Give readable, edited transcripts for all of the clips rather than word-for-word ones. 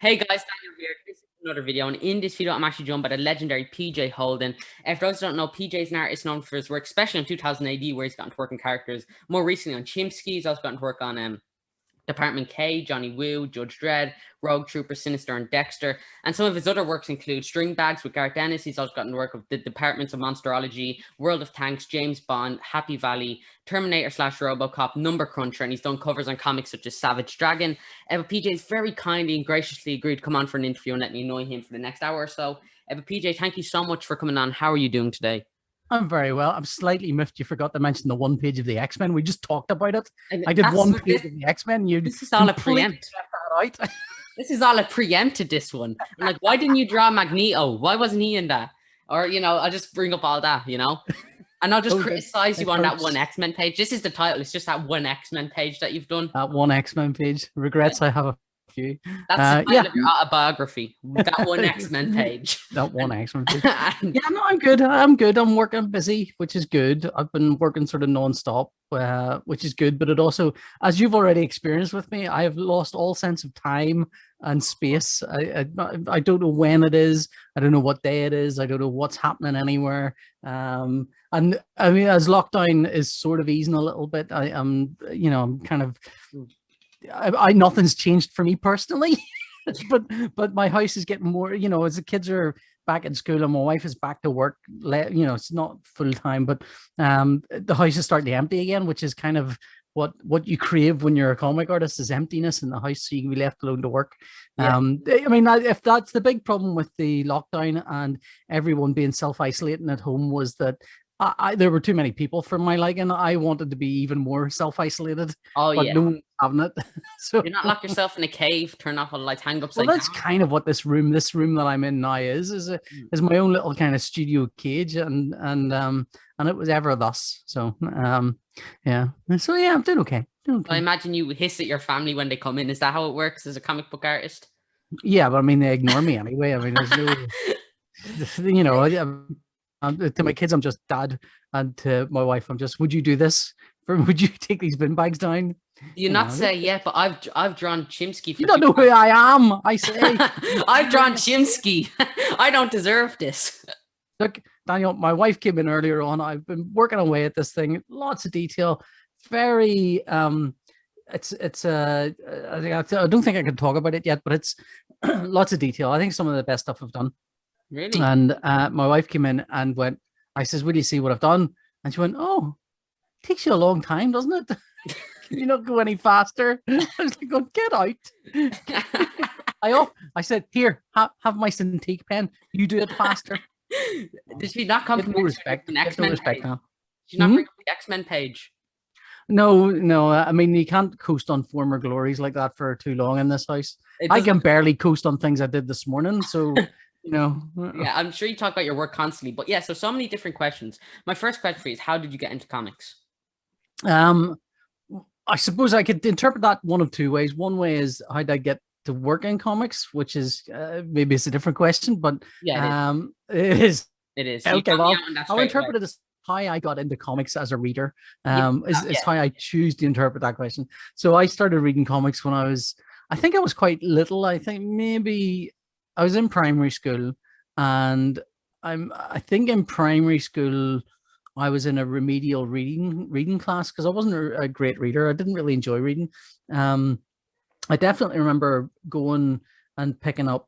Hey guys, Daniel here. This is another video, and in this video, I'm actually joined by the legendary PJ Holden. For those who don't know, PJ is an artist known for his work, especially in 2000 AD, where he's gotten to work on characters. More recently on Chimpsky, he's also gotten to work on Department K, Johnny Woo, Judge Dredd, Rogue Trooper, Sinister and Dexter. And some of his other works include Stringbags with Garth Ennis. He's also gotten to work with the departments of Monsterology, World of Tanks, James Bond, Happy Valley, Terminator / Robocop, Number Cruncher, and he's done covers on comics such as Savage Dragon. But PJ has very kindly and graciously agreed to come on for an interview and let me annoy him for the next hour or so. But PJ, thank you so much for coming on. How are you doing today? I'm very well. I'm slightly miffed you forgot to mention the one page of the X-Men. We just talked about it. And I did one page of the X-Men. This is all a preempt. Out. This is all a preempted, this one. I'm like, why didn't you draw Magneto? Why wasn't he in that? Or, I'll just bring up all that, And I'll just criticize you on that one X-Men page. This is the title. It's just that one X-Men page that you've done. That one X-Men page. Regrets I have a few. That's the title of your autobiography. That one X-Men page. That one X-Men page. Yeah, no, I'm good. I'm working busy, which is good. I've been working sort of non-stop, which is good. But it also, as you've already experienced with me, I have lost all sense of time and space. I don't know when it is. I don't know what day it is. I don't know what's happening anywhere. And I mean, as lockdown is sort of easing a little bit, I'm kind of, nothing's changed for me personally, but my house is getting more, as the kids are back in school and my wife is back to work, it's not full time, but the house is starting to empty again, which is kind of what you crave when you're a comic artist, is emptiness in the house, so you can be left alone to work. Yeah. I mean, if that's the big problem with the lockdown and everyone being self-isolating at home, was that there were too many people for my liking. I wanted to be even more self-isolated. Oh, but yeah. No one's having it. So you're not lock yourself in a cave, turn off all the lights, hang upside down. That's kind of what this room that I'm in now is my own little kind of studio cage, and it was ever thus. So yeah. So yeah, I'm doing okay. I imagine you hiss at your family when they come in. Is that how it works as a comic book artist? Yeah, but I mean, they ignore me anyway. I mean, there's no, to my kids, I'm just dad, and to my wife, I'm just, would you do this? Would you take these bin bags down? You not say yeah, but I've drawn Chimpsky. You don't know who I am. I say I've drawn Chimpsky. I don't deserve this. Look, Daniel, my wife came in earlier on. I've been working away at this thing, lots of detail, very it's I don't think I can talk about it yet, but it's lots of detail. I think some of the best stuff I've done. Really? And my wife came in and went, I says, will you see what I've done? And she went, oh, it takes you a long time, doesn't it? Can you not go any faster? I was like, oh, get out. I said, here, have my Cintiq pen. You do it faster. Did she not come to no respect? X-Men respect now. Did she not bring up the X-Men page? No. I mean, you can't coast on former glories like that for too long in this house. I can barely coast on things I did this morning, so... Yeah, I'm sure you talk about your work constantly, but yeah, so many different questions. My first question for you is, how did you get into comics? I suppose I could interpret that one of two ways. One way is, how did I get to work in comics, which is maybe it's a different question, but yeah, it is. Okay, well, I'll interpret it as how I got into comics as a reader. Is how I choose to interpret that question. So I started reading comics when I think I was quite little. I think maybe I was in primary school, and I think in primary school I was in a remedial reading class because I wasn't a great reader. I didn't really enjoy reading. I definitely remember going and picking up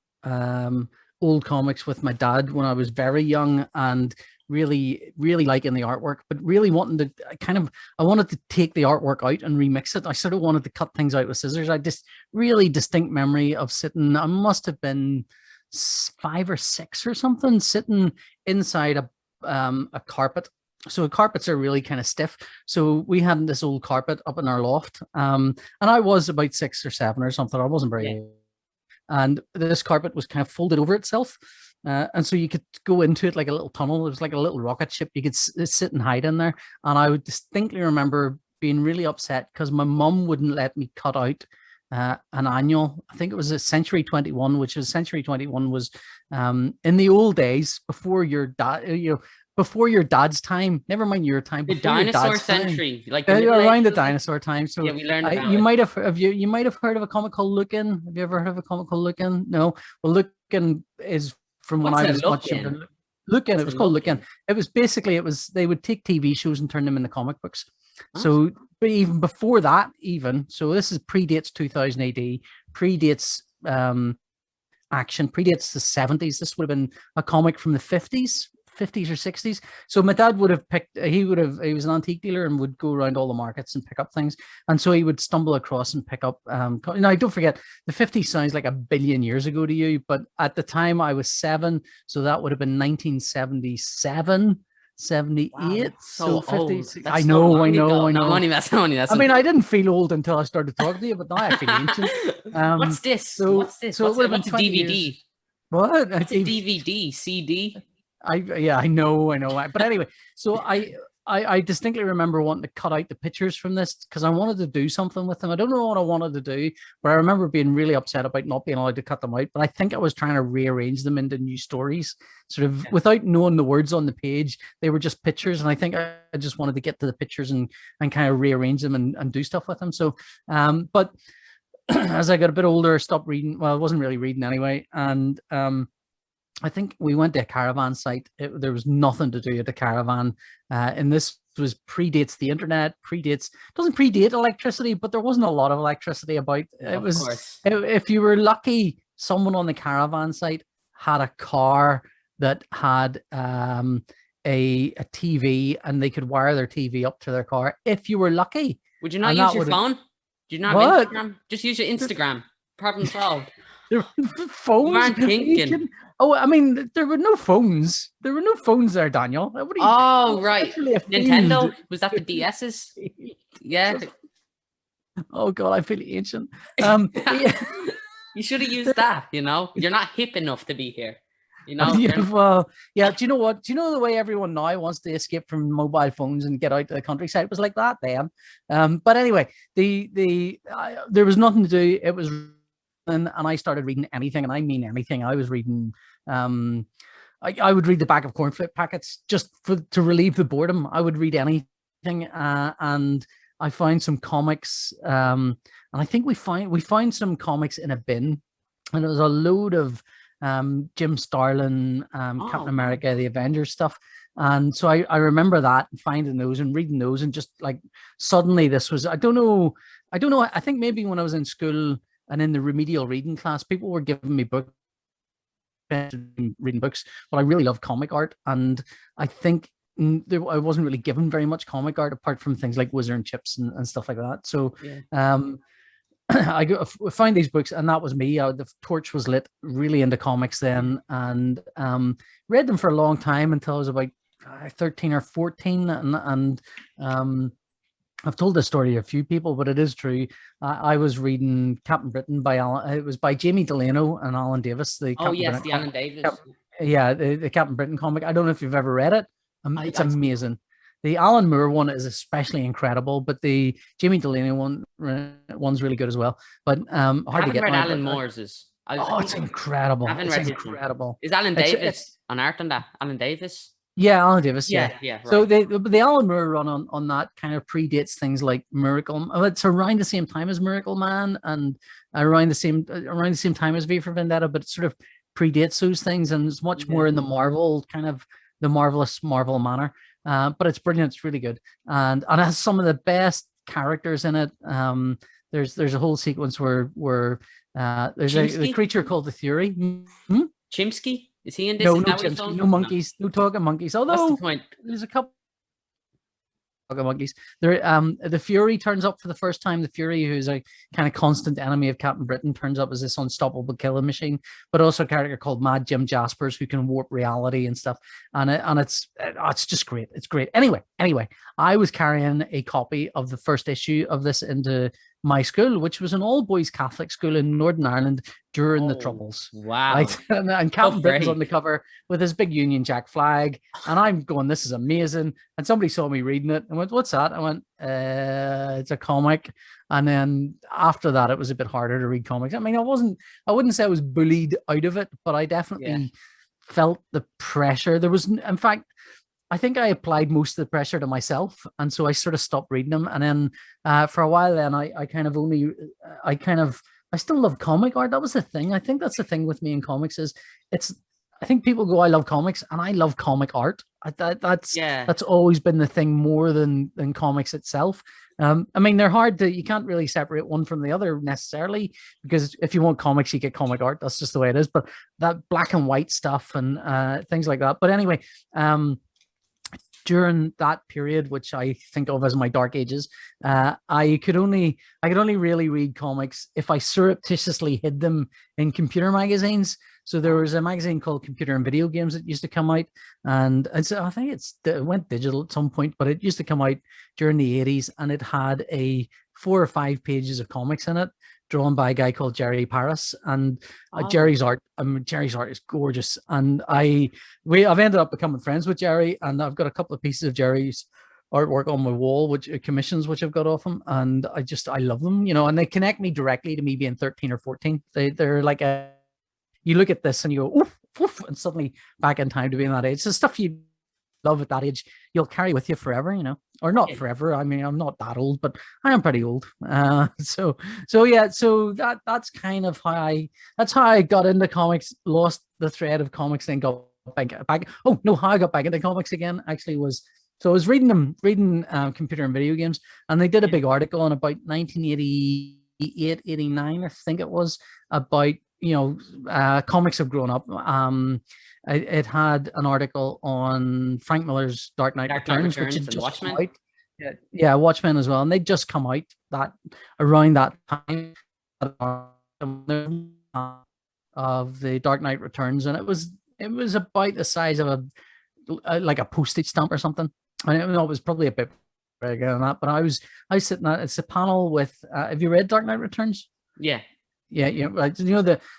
old comics with my dad when I was very young, and really liking the artwork, but really wanting to I wanted to take the artwork out and remix it. I sort of wanted to cut things out with scissors. I just really distinct memory of sitting, I must have been 5 or 6 or something, sitting inside a carpet. So carpets are really kind of stiff. So we had this old carpet up in our loft. And I was about 6 or 7 or something. I wasn't very old. And this carpet was kind of folded over itself. And so you could go into it like a little tunnel. It was like a little rocket ship. You could sit and hide in there. And I would distinctly remember being really upset because my mum wouldn't let me cut out an annual. I think it was a Century 21, which was Century 21 was in the old days before your dad, before your dad's time. Never mind your time. The Before your dinosaur dad's time. century, like Around the dinosaur time. So yeah, we learned about you it. might have heard of a comic called Lookin'. Have you ever heard of a comic called Lookin'? No. Well, Lookin' is from when I was much younger. Lookin', it was called Lookin'. It was basically they would take TV shows and turn them into comic books. So, but even before that, so this is predates 2000 AD, predates action, predates the 70s. This would have been a comic from the 50s or 60s. So my dad would have picked, he was an antique dealer and would go around all the markets and pick up things. And so he would stumble across and pick up, now don't forget, the 50s sounds like a billion years ago to you, but at the time I was 7, so that would have been 1977. 78, wow, so 50. I know. I'm only messing. I mean, I didn't feel old until I started talking to you, but now I feel ancient. What's this? So it would have been a DVD? Years. What? What's a DVD? CD? I know. But anyway, so I distinctly remember wanting to cut out the pictures from this because I wanted to do something with them. I don't know what I wanted to do, but I remember being really upset about not being allowed to cut them out. But I think I was trying to rearrange them into new stories, sort of without knowing the words on the page. They were just pictures, and I think I just wanted to get to the pictures and kind of rearrange them and do stuff with them. So, but as I got a bit older, I stopped reading. Well, I wasn't really reading anyway, and I think we went to a caravan site. There was nothing to do at the caravan. And this predates the internet, doesn't predate electricity, but there wasn't a lot of electricity about. It was, if you were lucky, someone on the caravan site had a car that had a TV and they could wire their TV up to their car. If you were lucky. Would you not use your phone? Did you not have Instagram? Just use your Instagram. Problem solved. There were phones. You weren't thinking. Oh, I mean, there were no phones. There were no phones there, Daniel. Right. Nintendo? Was that the DS's? Yeah. Oh, God, I feel ancient. You should have used that, You're not hip enough to be here. Do you know what? Do you know the way everyone now wants to escape from mobile phones and get out to the countryside? It was like that then. But anyway, there was nothing to do. It was, and I started reading anything, and I mean anything. I was reading. I would read the back of cornflake packets just to relieve the boredom. I would read anything, and I found some comics. And I think we found some comics in a bin, and it was a load of Jim Starlin, Captain America, the Avengers stuff. And so I remember that, finding those and reading those, and just like suddenly this was, I don't know. I think maybe when I was in school and in the remedial reading class, people were giving me books, reading books, but I really love comic art. And I think I wasn't really given very much comic art apart from things like Whizzer and Chips and stuff like that. So I find these books, and that was me. The torch was lit, really into comics then, and read them for a long time until I was about 13 or 14. And I've told this story to a few people, but it is true. I was reading Captain Britain by Alan. It was by Jamie Delano and Alan Davis. The Alan Davis. The Captain Britain comic. I don't know if you've ever read it. It's amazing. The Alan Moore one is especially incredible, but the Jamie Delano one's really good as well. But hard to get. Alan Moore's is. It's incredible. It's incredible. Is Alan Davis on art on that? Alan Davis. Yeah, Alan Davis. Yeah. Right. So the Alan Moore run on that kind of predates things like Miracle. It's around the same time as Miracle Man and around the same time as V for Vendetta, but it sort of predates those things, and it's much more in the Marvel kind of the marvelous Marvel manner. But it's brilliant. It's really good, and it has some of the best characters in it. There's a whole sequence where there's a creature called the Fury. Chimpsky. Is he in this? No Chimpsky, no monkeys, no talking monkeys. Although there's a couple talking monkeys. The Fury turns up for the first time. The Fury, who's a kind of constant enemy of Captain Britain, turns up as this unstoppable killing machine. But also a character called Mad Jim Jaspers, who can warp reality and stuff. And it's just great. It's great. Anyway, I was carrying a copy of the first issue of this into my school, which was an all-boys Catholic school in Northern Ireland during the Troubles. Wow. Right? And Captain Britain's on the cover with his big Union Jack flag. And I'm going, this is amazing. And somebody saw me reading it and went, what's that? I went, it's a comic. And then after that, it was a bit harder to read comics. I mean, I wouldn't say I was bullied out of it, but I definitely felt the pressure. There was, in fact, I think I applied most of the pressure to myself, and so I sort of stopped reading them. And then for a while, then I kind of only, I still love comic art. That was the thing. I think that's the thing with me in comics is it's. I think people go, I love comics, and I love comic art. That's always been the thing more than comics itself. I mean, they're hard to, you can't really separate one from the other necessarily, because if you want comics, you get comic art. That's just the way it is. But that black and white stuff and things like that. But anyway, during that period, which I think of as my dark ages, I could only really read comics if I surreptitiously hid them in computer magazines. So there was a magazine called Computer and Video Games that used to come out, and I think it went digital at some point, but it used to come out during the 80s, and it had 4 or 5 pages of comics in it, drawn by a guy called Jerry Paris. And Jerry's art is gorgeous, and I've ended up becoming friends with Jerry, and I've got a couple of pieces of Jerry's artwork on my wall, which commissions which I've got off him, and I love them, and they connect me directly to me being 13 or 14. They're like you look at this and you go, oof, oof, and suddenly back in time to being that age. So stuff you love at that age, you'll carry with you forever, or not forever. I mean, I'm not that old, but I am pretty old. So that's kind of how I got into comics, lost the thread of comics, then got back. Oh no, how I got back into comics again actually was, so I was reading Computer and Video Games, and they did a big article in about 1988, 89, I think it was, about comics have grown up. It had an article on Frank Miller's Dark Knight Returns, which had just Watchmen. Come out. Yeah, Watchmen as well, and they'd just come out around that time of the Dark Knight Returns, and it was about the size of like a postage stamp or something. I know it was probably a bit bigger than that, but I was sitting at, it's a panel with. Have you read Dark Knight Returns? Yeah. Yeah,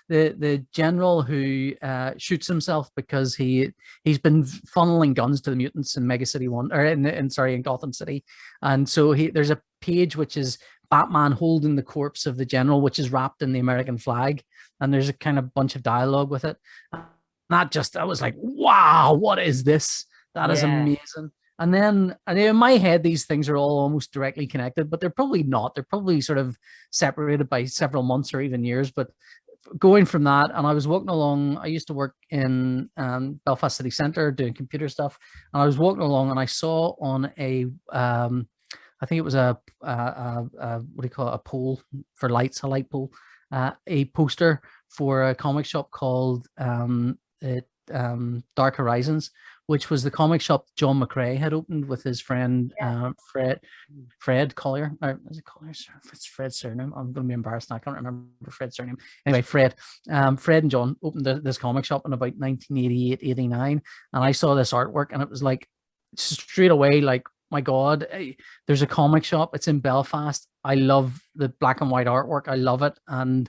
the general who shoots himself because he's been funneling guns to the mutants in Mega City 1, or in Gotham City, and so there's a page which is Batman holding the corpse of the general, which is wrapped in the American flag, and there's a kind of bunch of dialogue with it. I was like, wow, what is this? That is amazing. And then in my head, these things are all almost directly connected, but they're probably not. They're probably sort of separated by several months or even years. But going from that, and I was walking along, I used to work in Belfast City Centre doing computer stuff. And I was walking along and I saw on I think it was a what do you call it? A pole for lights, a light pole, a poster for a comic shop called Dark Horizons, which was the comic shop John McCrae had opened with his friend Fred Collier. Or is it Collier? It's Fred's surname. I'm going to be embarrassed now. I can't remember Fred's surname. Anyway, Fred and John opened this comic shop in about 1988, 89, and I saw this artwork, and it was like straight away, like, my God, there's a comic shop. It's in Belfast. I love the black and white artwork. I love it, and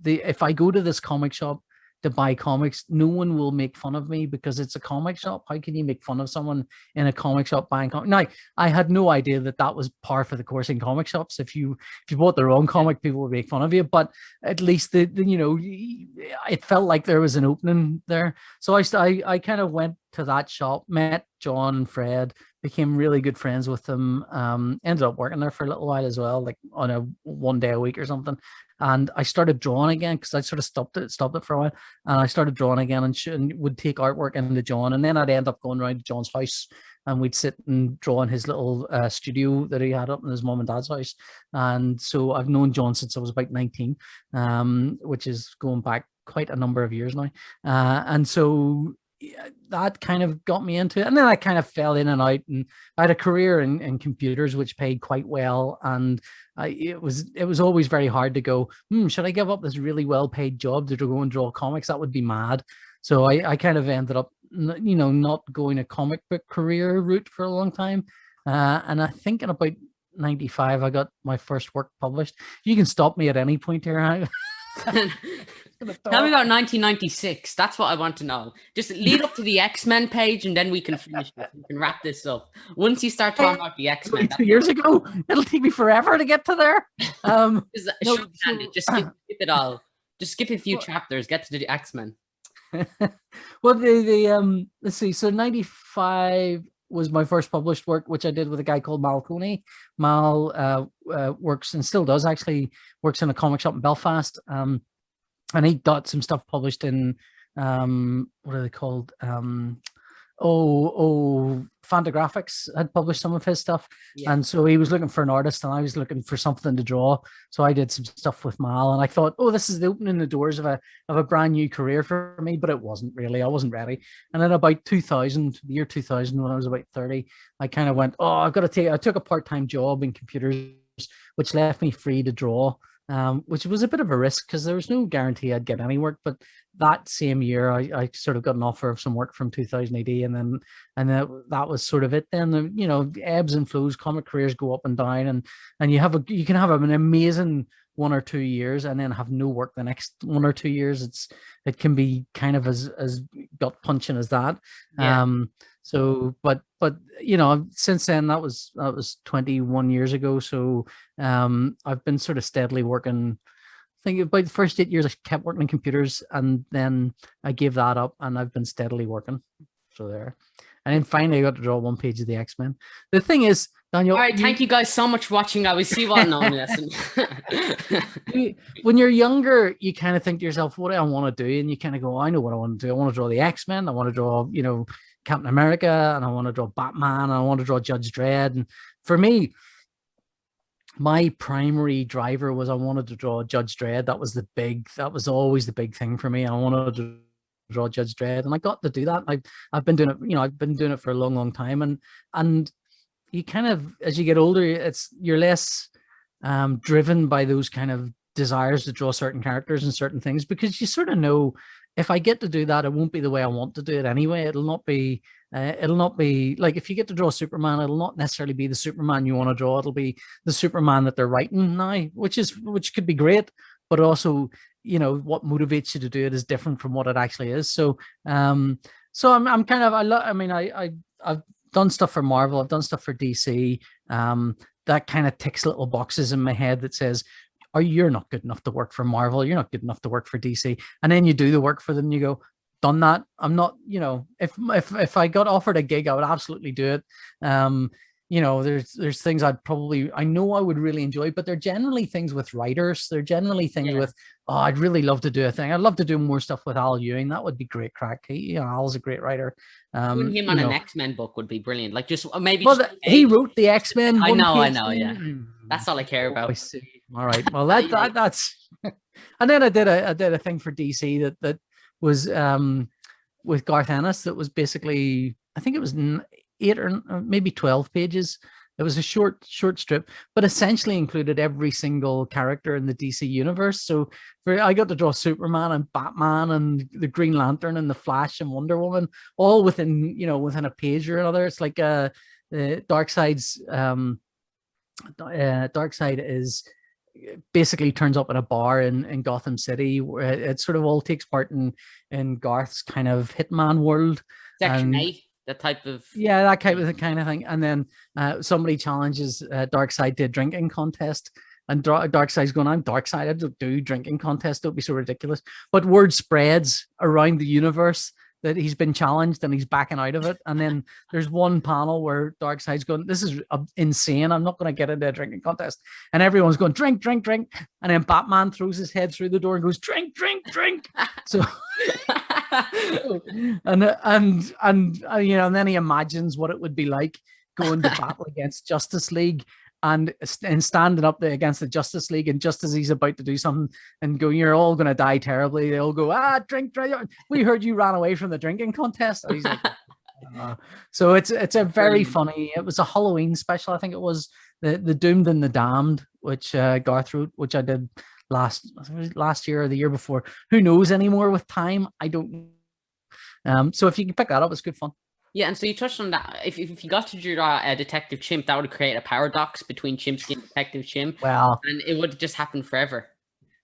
if I go to this comic shop to buy comics, no one will make fun of me because it's a comic shop. How can you make fun of someone in a comic shop buying comics? Now, I had no idea that was par for the course in comic shops. If you bought the wrong comic, people would make fun of you. But at least it felt like there was an opening there. So I kind of went to that shop, met John and Fred, became really good friends with them. Ended up working there for a little while as well, like on a 1 day a week or something. And I started drawing again because I sort of stopped it for a while. And I started drawing again and would take artwork into John. And then I'd end up going around to John's house and we'd sit and draw in his little studio that he had up in his mom and dad's house. And so I've known John since I was about 19, which is going back quite a number of years now. And so that kind of got me into it, and then I kind of fell in and out, and I had a career in computers which paid quite well, and it was always very hard to go, should I give up this really well paid job to go and draw comics? That would be mad. So I kind of ended up not going a comic book career route for a long time, and I think in about 95 I got my first work published. You can stop me at any point here. Tell me about 1996. That's what I want to know. Just lead up to the X-Men page, and then we can finish it. We can wrap this up. Once you start talking about the X-Men, 2 years ago, it'll take me forever to get to there. Just skip it all. Just skip a few chapters. Get to the X-Men. Well, the let's see. So 95 was my first published work, which I did with a guy called Mal Coney. Mal works and still does actually works in a comic shop in Belfast. And he got some stuff published in what are they called? Fantagraphics had published some of his stuff, and so he was looking for an artist, and I was looking for something to draw. So I did some stuff with Mal, and I thought, oh, this is opening the doors of a brand new career for me. But it wasn't really. I wasn't ready. And then about 2000, the year 2000, when I was about 30, I kind of went, oh, I've got to take. I took a part-time job in computers, which left me free to draw. Which was a bit of a risk because there was no guarantee I'd get any work. But that same year, I sort of got an offer of some work from 2000 AD, and that was sort of it. Then ebbs and flows, comic careers go up and down, and you can have an amazing 1 or 2 years and then have no work the next 1 or 2 years. It can be kind of as gut punching as that. Yeah. So, but since then, that was 21 years ago. So, I've been sort of steadily working. I think about the first 8 years, I kept working on computers, and then I gave that up, and I've been steadily working. So there, and then finally, I got to draw one page of the X-Men. The thing is, Daniel. All right, thank you guys so much for watching. I will see you all now. Listen. When you're younger, you kind of think to yourself, "What do I want to do?" And you kind of go, "I know what I want to do. I want to draw the X-Men. I want to draw, Captain America, and I want to draw Batman, and I want to draw Judge Dredd." And for me, my primary driver was I wanted to draw Judge Dredd. That was always the big thing for me. I wanted to draw Judge Dredd, and I got to do that. I've been doing it, I've been doing it for a long, long time. And you kind of, as you get older, you're less driven by those kind of desires to draw certain characters and certain things, because you sort of know, if I get to do that, it won't be the way I want to do it anyway. It'll not be like, if you get to draw Superman, it'll not necessarily be the Superman you want to draw. It'll be the Superman that they're writing now, which could be great, but also, what motivates you to do it is different from what it actually is. So, I'm kind of, I've done stuff for Marvel. I've done stuff for DC. That kind of ticks little boxes in my head that says, you're not good enough to work for Marvel. You're not good enough to work for DC. And then you do the work for them and you go, done that. I'm not, if I got offered a gig, I would absolutely do it. There's things I know I would really enjoy, but they're generally things with writers. They're generally things with, I'd really love to do a thing. I'd love to do more stuff with Al Ewing. That would be great crack. Al's a great writer. Putting him on an X-Men book would be brilliant. Like, just maybe. Well, he wrote the X-Men. I know. Yeah, that's all I care about. I see. All right. Well, that's. And then I did a thing for DC that was with Garth Ennis. That was basically, I think it was 8 or maybe 12 pages. It was a short strip, but essentially included every single character in the DC universe. So I got to draw Superman and Batman and the Green Lantern and the Flash and Wonder Woman, all within a page or another. It's like Darkseid's Darkseid is basically turns up in a bar in Gotham City, where it sort of all takes part in Garth's kind of Hitman world. Section 8. That type of that kind of thing. And then somebody challenges Darkseid to a drinking contest, and Darkseid's going, "I'm Darkseid, I don't do drinking contests, don't be so ridiculous." But word spreads around the universe that he's been challenged and he's backing out of it. And then there's one panel where Darkseid's going, "This is insane, I'm not going to get into a drinking contest." And everyone's going, "Drink, drink, drink." And then Batman throws his head through the door and goes, "Drink, drink, drink." So and then he imagines what it would be like going to battle against Justice League, and standing up there against the Justice League, and just as he's about to do something and go, "You're all going to die terribly," they all go, "Drink, drink. We heard you ran away from the drinking contest." And he's like, so it's a very funny. It was a Halloween special. I think it was the Doomed and the Damned, which Garth wrote, which I did last year or the year before. Who knows anymore with time? I don't know. So if you can pick that up, it's good fun. Yeah, and so you touched on that. If you got to draw Detective Chimp, that would create a paradox between Chimpsky and Detective Chimp. Well, and it would just happen forever.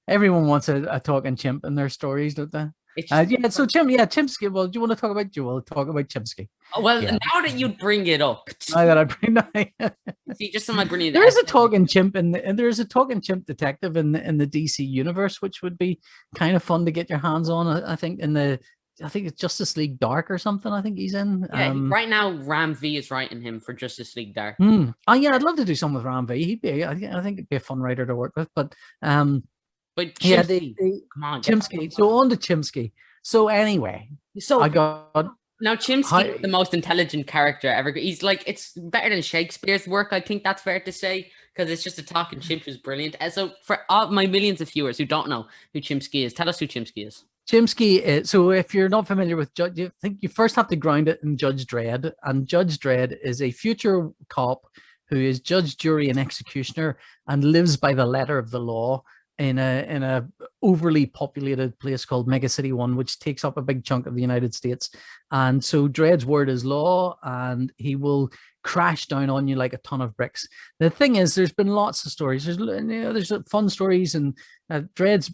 Everyone wants a talking chimp in their stories, don't they? So Chimpsky. Well, do you want to talk about Chimpsky? Well, now that you bring it up, see, just something brilliant. There is a talking chimp, and there is a talking chimp detective in the DC universe, which would be kind of fun to get your hands on. I think in the I think it's Justice League Dark or something. I think he's in. Yeah, right now Ram V is writing him for Justice League Dark. Oh yeah, I'd love to do something with Ram V. I think it'd be a fun writer to work with. But Chimpsky, yeah, come on, Chimpsky. So on to Chimpsky. So anyway, so I got now Chimpsky is the most intelligent character ever. He's like, it's better than Shakespeare's work. I think that's fair to say, because it's just a talking chimp who's brilliant. And so for all my millions of viewers who don't know who Chimpsky is, tell us who Chimpsky is. Chimpsky is, so if you're not familiar with Judge, you think you first have to ground it in Judge Dredd, and Judge Dredd is a future cop who is judge, jury, and executioner and lives by the letter of the law in a overly populated place called Mega City 1, which takes up a big chunk of the United States. And so Dredd's word is law, and he will crash down on you like a ton of bricks. The thing is, there's been lots of stories. There's fun stories, and Dredd's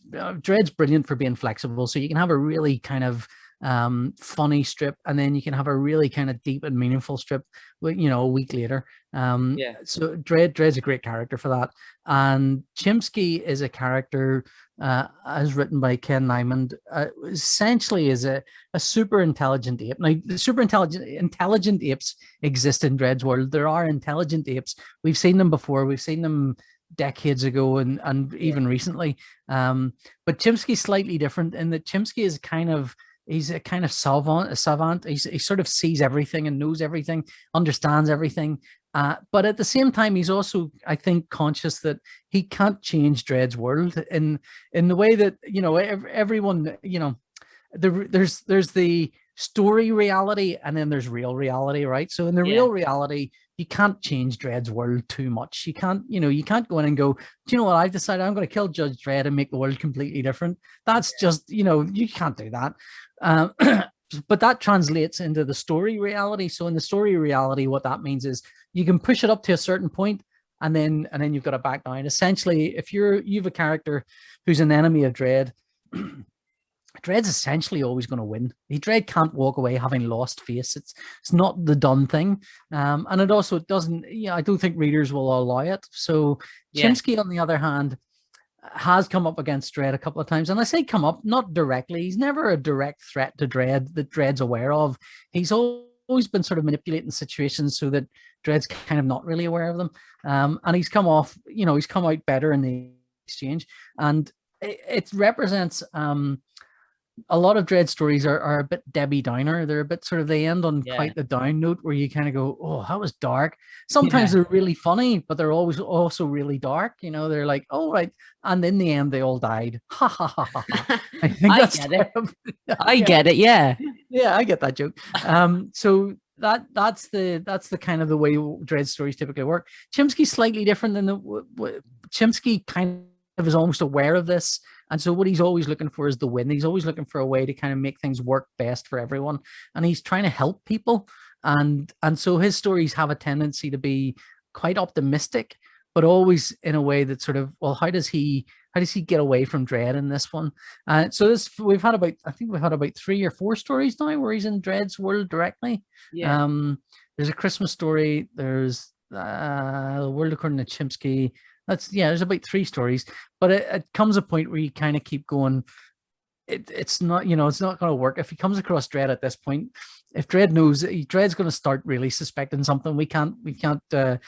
brilliant for being flexible. So you can have a really kind of funny strip, and then you can have a really kind of deep and meaningful strip, a week later. So Dredd's a great character for that. And Chimpsky is a character as written by Ken Nyman, essentially is a super intelligent ape. Now, the super intelligent apes exist in Dredd's world. There are intelligent apes. We've seen them before. We've seen them decades ago and even recently. But Chimpsky's slightly different in that Chimpsky is he's a kind of savant. He sort of sees everything and knows everything, understands everything. But at the same time, he's also, I think, conscious that he can't change Dredd's world in the way that, everyone, there's the story reality and then there's real reality, right? So in the real reality, you can't change Dredd's world too much. You can't go in and go, do you know what? I've decided I'm going to kill Judge Dredd and make the world completely different. That's just, you can't do that. But that translates into the story reality. So in the story reality, what that means is you can push it up to a certain point, and then you've got to back down. Essentially, if you've a character who's an enemy of Dredd, Dredd's essentially always going to win. Dredd can't walk away having lost face. It's not the done thing. And it also doesn't, I don't think readers will allow it. So Chimpsky, on the other hand, has come up against Dredd a couple of times. And I say come up, not directly. He's never a direct threat to Dredd that Dredd's aware of. He's always been sort of manipulating situations so that Dredd's kind of not really aware of them. And he's come out better in the exchange. And it represents a lot of Dredd stories are a bit Debbie Downer. They're a bit sort of, they end on quite the down note where you kind of go, oh, that was dark. Sometimes they're really funny, but they're always also really dark. They're like, oh, right. And in the end, they all died. Ha ha ha ha. I think that's terrible. I get it. Yeah. Yeah, I get that joke. So that's the kind of the way Dredd stories typically work. Chimpsky's slightly different than Chimpsky kind of is almost aware of this. And so what he's always looking for is the win. He's always looking for a way to kind of make things work best for everyone. And he's trying to help people. And so his stories have a tendency to be quite optimistic, but always in a way that sort of, well, how does he get away from Dredd in this one? So we've had about 3 or 4 stories now where he's in Dredd's world directly. Yeah. There's a Christmas story. There's the World According to Chimpsky. There's about 3 stories, but it comes a point where you kind of keep going. It's not going to work. If he comes across Dredd at this point, if Dredd knows, Dredd's going to start really suspecting something. We can't. I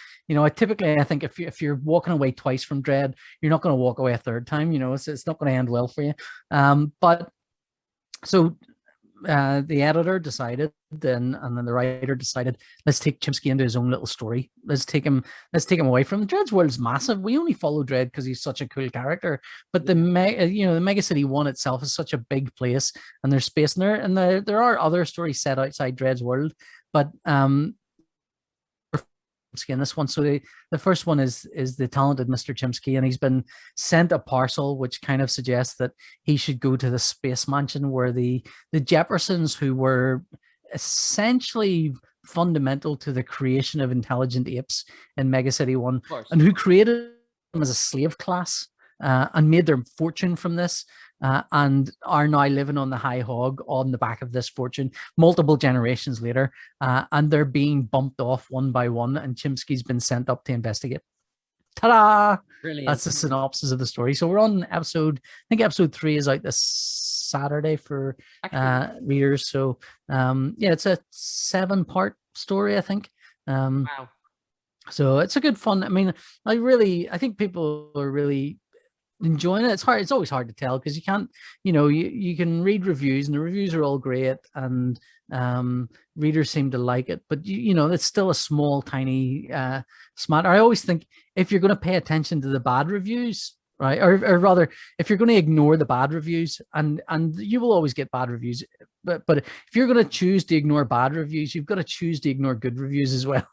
think if you're walking away twice from Dredd, you're not going to walk away a third time. It's not going to end well for you. But so the editor decided and then the writer decided, let's take Chimpsky into his own little story. Let's take him away from Dredd's world's massive. We only follow Dredd because he's such a cool character. But the Mega City 1 itself is such a big place, and there's space in there, and there are other stories set outside Dredd's world, but in this one. So the first one is the talented Mr. Chimpsky, and he's been sent a parcel which kind of suggests that he should go to the space mansion where the Jeffersons, who were essentially fundamental to the creation of intelligent apes in Mega City 1, and who created them as a slave class and made their fortune from this, and are now living on the high hog on the back of this fortune multiple generations later, and they're being bumped off one by one, and Chimpsky's been sent up to investigate. Ta-da! Brilliant. That's the synopsis of the story. So we're on episode 3 is out this Saturday for readers. So yeah, it's a 7-part story, I think. Wow. So it's a good fun. I mean, I think people are really enjoying it. It's always hard to tell because you can't, you can read reviews and the reviews are all great and readers seem to like it, but it's still a small, tiny smatter. I always think if you're going to pay attention to the bad reviews, right, or rather, if you're going to ignore the bad reviews, and you will always get bad reviews, but if you're going to choose to ignore bad reviews, you've got to choose to ignore good reviews as well.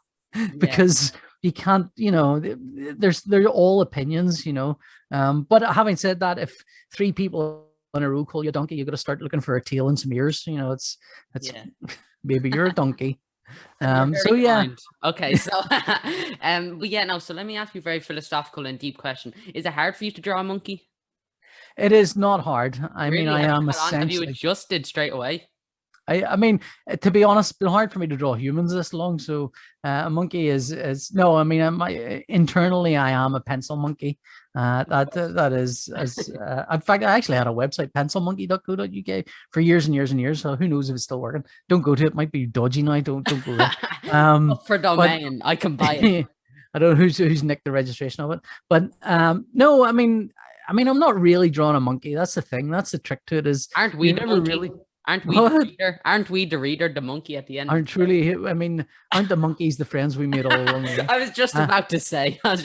Because you can't, they're all opinions, but having said that, if 3 people in a row call you a donkey, you've got to start looking for a tail and some ears. It's maybe you're a donkey. So yeah. Kind. Okay, so but yeah, no, so let me ask you a very philosophical and deep question. Is it hard for you to draw a monkey? It is not hard. I mean, I am essentially. Have you adjusted straight away? I mean, to be honest, it's been hard for me to draw humans this long. So a monkey is no. I mean, internally, I am a pencil monkey. That is in fact, I actually had a website, pencilmonkey.co.uk, for years and years and years. So who knows if it's still working? Don't go to it. Might be dodgy now. Don't go there. For domain, I can buy it. I don't know who's nicked the registration of it, but no. I mean, I'm not really drawing a monkey. That's the thing. That's the trick to it. Is aren't we never really? Aren't we the reader? Aren't we the reader, the monkey at the end? Aren't the monkeys the friends we made all along? I was just about to say. No,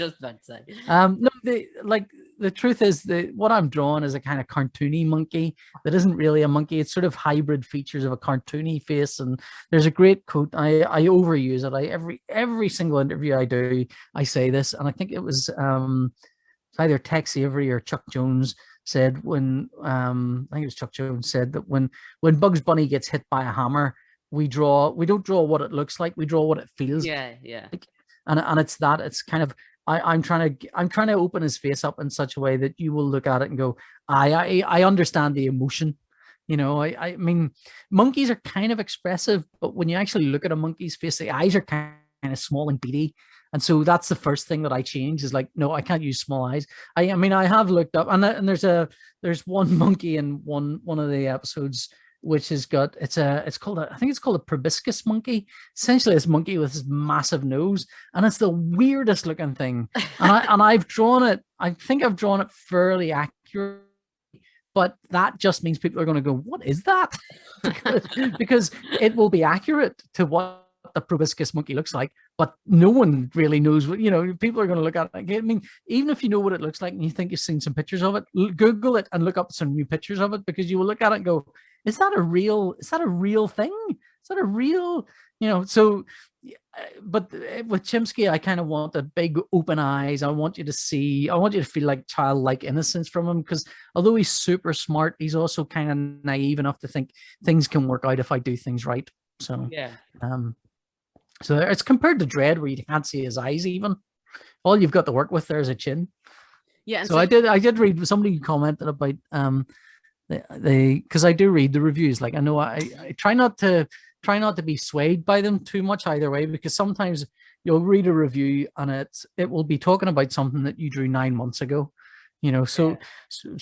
the truth is that what I'm drawing is a kind of cartoony monkey that isn't really a monkey. It's sort of hybrid features of a cartoony face. And there's a great quote. I overuse it. Every single interview I do, I say this, and I think it was either Tex Avery or Chuck Jones said when I think it was Chuck Jones said that when Bugs Bunny gets hit by a hammer, we don't draw what it looks like, we draw what it feels. Yeah. Like. And it's kind of I'm trying to open his face up in such a way that you will look at it and go, I understand the emotion. I mean, monkeys are kind of expressive, but when you actually look at a monkey's face, the eyes are kind of small and beady. And so that's the first thing that I change is like, no, I can't use small eyes. I mean, I have looked up and there's one monkey in one of the episodes, which has got, it's called a proboscis monkey. Essentially this monkey with this massive nose. And it's the weirdest looking thing. And I've drawn it. I think I've drawn it fairly accurate. But that just means people are going to go, what is that? because it will be accurate to what the proboscis monkey looks like, but no one really knows what, people are going to look at it. I mean, even if you know what it looks like and you think you've seen some pictures of it, Google it and look up some new pictures of it, because you will look at it and go, is that a real thing? Is that a real, so, but with Chimpsky, I kind of want the big open eyes. I want you to feel like childlike innocence from him, because although he's super smart, he's also kind of naive enough to think things can work out if I do things right. So, yeah. So it's compared to Dredd, where you can't see his eyes even. All you've got to work with there is a chin. Yeah. So I did read, somebody commented about because I do read the reviews. Like, I know I try not to be swayed by them too much either way, because sometimes you'll read a review and it will be talking about something that you drew 9 months ago. So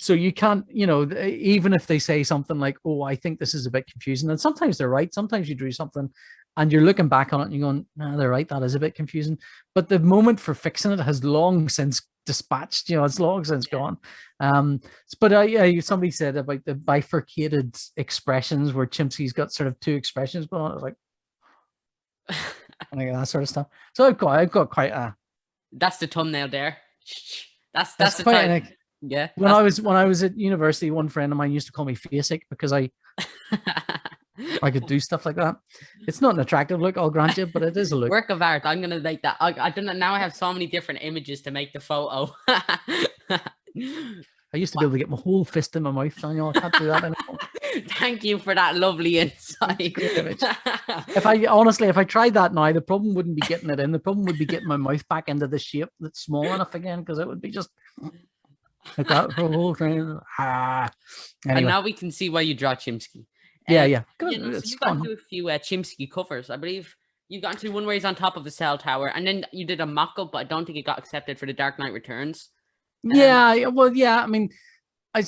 you can't, even if they say something like, oh, I think this is a bit confusing, and sometimes they're right. Sometimes you drew something and you're looking back on it and you're going, no, they're right, that is a bit confusing. But the moment for fixing it has long since dispatched, it's long since gone. But somebody said about the bifurcated expressions, where Chimpsky's got sort of 2 expressions going on. I was like, that sort of stuff. So I've got quite a. That's the thumbnail there. That's the time. Yeah. When I was at university, one friend of mine used to call me Faceic because I could do stuff like that. It's not an attractive look, I'll grant you, but it is a look. Work of art. I'm gonna make that. I don't know. Now I have so many different images to make the photo. I used to be able to get my whole fist in my mouth, Daniel. I can't do that anymore. Thank you for that lovely insight. If I tried that now, the problem wouldn't be getting it in. The problem would be getting my mouth back into the shape that's small enough again, because it would be just like that for the whole thing. Anyway. And now we can see why you draw Chimpsky. Yeah. So you got into a few Chimpsky covers. I believe you got into one where he's on top of a cell tower, and then you did a mock-up, but I don't think it got accepted for The Dark Knight Returns. I mean, I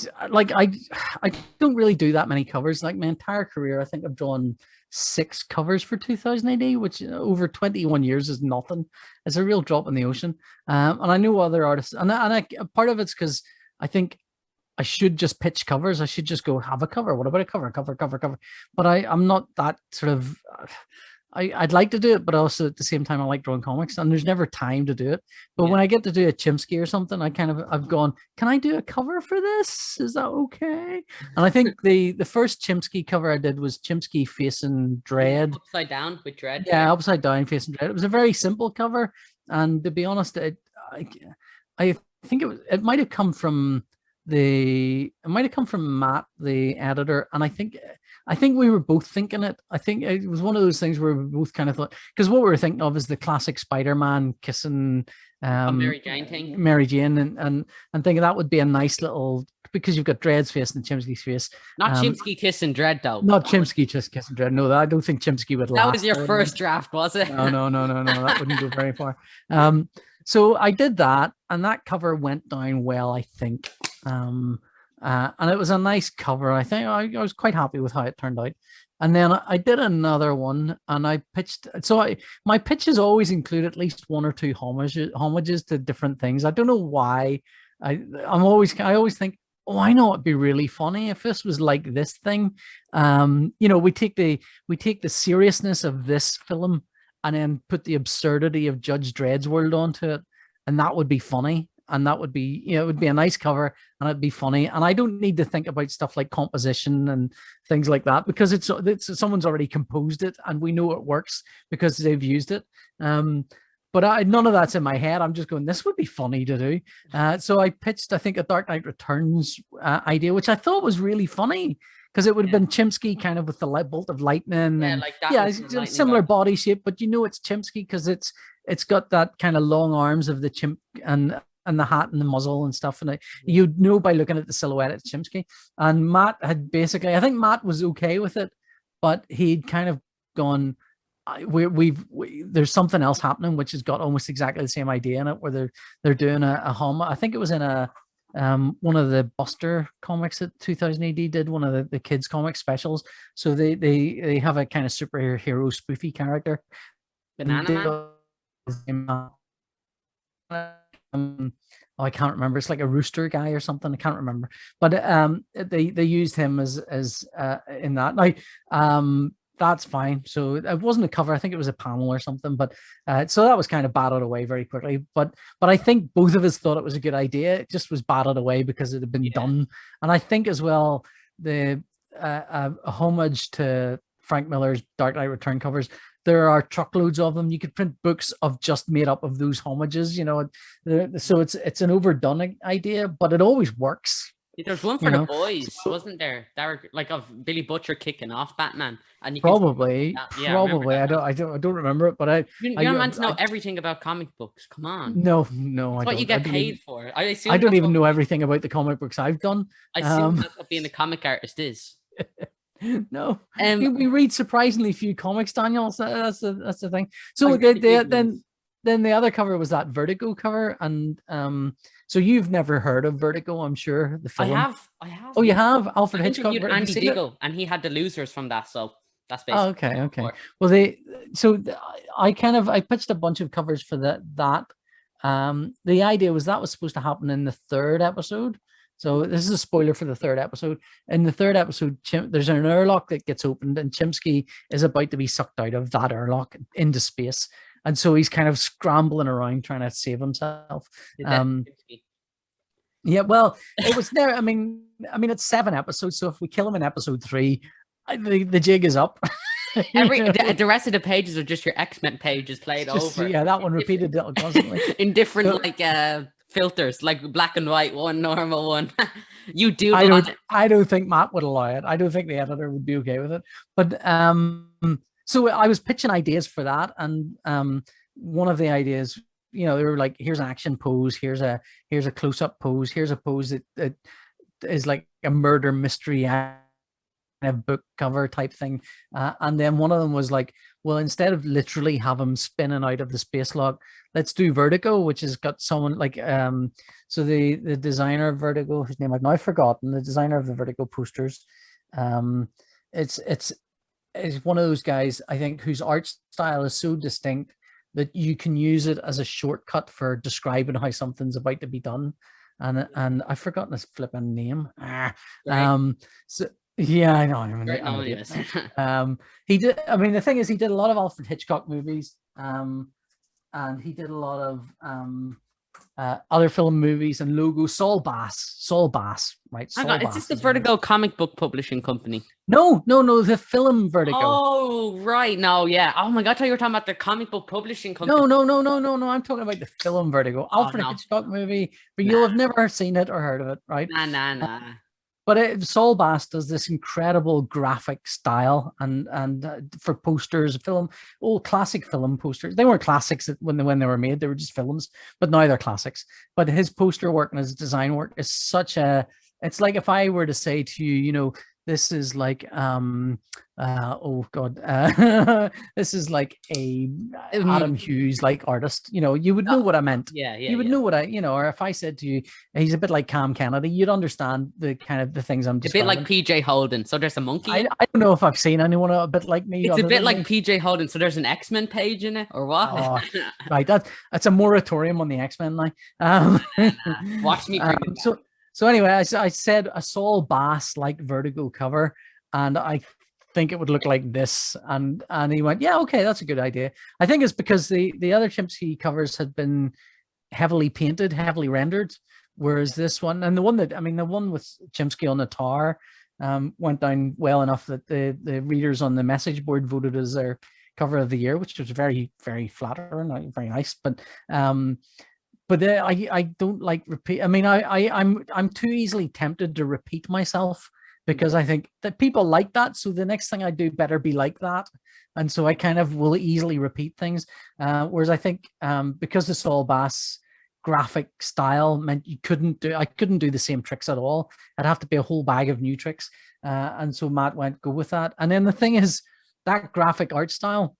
don't really do that many covers. Like my entire career, I think I've drawn 6 covers for 2000 AD, which over 21 years is nothing. It's a real drop in the ocean. And I know other artists, and part of it's because I think I should just pitch covers. I should just go have a cover. What about a cover? Cover. But I'm not that sort of. I'd like to do it, but also at the same time, I like drawing comics, and there's never time to do it. But when I get to do a Chimpsky or something, I've gone, can I do a cover for this? Is that okay? And I think the first Chimpsky cover I did was Chimpsky facing Dredd. Upside down with Dredd. Yeah, upside down facing Dredd. It was a very simple cover, and to be honest, I think it might have come from Matt, the editor, and I think we were both thinking it. I think it was one of those things where we both kind of thought, because what we were thinking of is the classic Spider-Man kissing Mary Jane thing. Mary Jane, and thinking that would be a nice little, because you've got Dredd's face and Chimpsky's face. Not Chimpsky kissing Dredd though. Not Chimpsky just kissing Dredd. No, I don't think Chimpsky would. That was your first draft, was it? No. That wouldn't go very far. So I did that, and that cover went down well, I think. And it was a nice cover. I think I was quite happy with how it turned out. And then I did another one, and I pitched. So my pitches always include at least 1 or 2 homages to different things. I don't know why. I always think, oh, I know it'd be really funny if this was like this thing. We take the seriousness of this film and then put the absurdity of Judge Dredd's world onto it, and that would be funny. And that would be, it would be a nice cover, and it'd be funny. And I don't need to think about stuff like composition and things like that, because it's someone's already composed it, and we know it works because they've used it. But none of that's in my head. I'm just going, this would be funny to do. So I pitched, I think, a Dark Knight Returns idea, which I thought was really funny, because it would have been Chimpsky kind of with the bolt of lightning. Yeah, and like that. Yeah, it's similar body shape, but it's Chimpsky because it's got that kind of long arms of the chimp and the hat and the muzzle and stuff. And you'd know by looking at the silhouette it's Chimpsky. And Matt had basically, I think Matt was okay with it, but he'd kind of gone, there's something else happening, which has got almost exactly the same idea in it, where they're doing a home. I think it was in one of the Buster comics that 2000 AD did, one of the kids comic specials. So they have a kind of superhero spoofy character. Banana Man? I can't remember. It's like a rooster guy or something. I can't remember. But they used him as in that. Now that's fine. So it wasn't a cover. I think it was a panel or something. But so that was kind of batted away very quickly. But I think both of us thought it was a good idea. It just was batted away because it had been done. And I think as well the a homage to Frank Miller's Dark Knight Return covers. There are truckloads of them. You could print books of just made up of those homages, so it's an overdone idea, but it always works. There's one for the boys, wasn't there? That were like of Billy Butcher kicking off Batman, and you probably. I don't remember it, but you're meant to know everything about comic books. Come on. No, that's what you get paid for. I don't even know everything about the comic books I've done. I assume that's what being a comic artist is. No, we read surprisingly few comics, Daniel. So that's the thing. So then the other cover was that Vertigo cover, and so you've never heard of Vertigo, I'm sure. The film. I have. Oh, you have Alfred Hitchcock. Andy Diggle, and he had the losers from that. So that's basically. Oh, okay. Well, I pitched a bunch of covers for that. The idea was that was supposed to happen in the 3rd episode. So this is a spoiler for the 3rd episode. In the 3rd episode, there's an airlock that gets opened, and Chimpsky is about to be sucked out of that airlock into space. And so he's kind of scrambling around trying to save himself. Yeah, well, it was there. I mean, it's 7 episodes. So if we kill him in episode 3, the jig is up. The rest of the pages are just your X-Men pages played over. Yeah, that one repeated constantly. In different filters, like black and white one, normal one. You do. I don't think Matt would allow it. I don't think the editor would be okay with it. But so I was pitching ideas for that, and one of the ideas, they were like, here's an action pose, here's a close-up pose, here's a pose that is like a murder mystery of book cover type thing. And then one of them was like, well, instead of literally have him spinning out of the space lock, let's do Vertigo, which has got someone like so the designer of Vertigo, whose name I've now forgotten, the designer of the Vertigo posters. It's one of those guys, I think, whose art style is so distinct that you can use it as a shortcut for describing how something's about to be done. And I've forgotten his flipping name. So yeah, I know. I'm an idiot. He did. I mean, the thing is, he did a lot of Alfred Hitchcock movies, and he did a lot of other film movies and logos. Saul Bass, right? Is this the Vertigo comic book publishing company? No, the film Vertigo. Oh, right. No, yeah. Oh my God, I thought you were talking about the comic book publishing company. No. I'm talking about the film Vertigo, Alfred Hitchcock movie, but you'll have never seen it or heard of it, right? Nah. But Saul Bass does this incredible graphic style and for posters, classic film posters. They weren't classics when they were made; they were just films. But now they're classics. But his poster work and his design work is it's like if I were to say to you, this is like this is like a Adam Hughes like artist, you would know what I meant. You would know what or if I said to you he's a bit like Cam Kennedy, you'd understand the kind of the things I'm describing. A bit like PJ Holden, so there's a monkey. I don't know if I've seen anyone a bit like me. It's a bit like PJ Holden, so there's an X-Men page in it, or what? Right, that's a moratorium on the X-Men now. Watch me bring it back. So anyway, I said a Saul Bass like Vertigo cover, and I think it would look like this. And he went, yeah, okay, that's a good idea. I think it's because the other Chimpsky covers had been heavily painted, heavily rendered, whereas this one, and the one with Chimpsky on the tower went down well enough that the readers on the message board voted as their cover of the year, which was very, very flattering, very nice. But I don't like repeat. I mean, I'm too easily tempted to repeat myself because I think that people like that. So the next thing I do better be like that. And so I kind of will easily repeat things. Whereas I think because the Saul Bass graphic style meant I couldn't do the same tricks at all. I'd have to be a whole bag of new tricks. And so Matt went, go with that. And then the thing is that graphic art style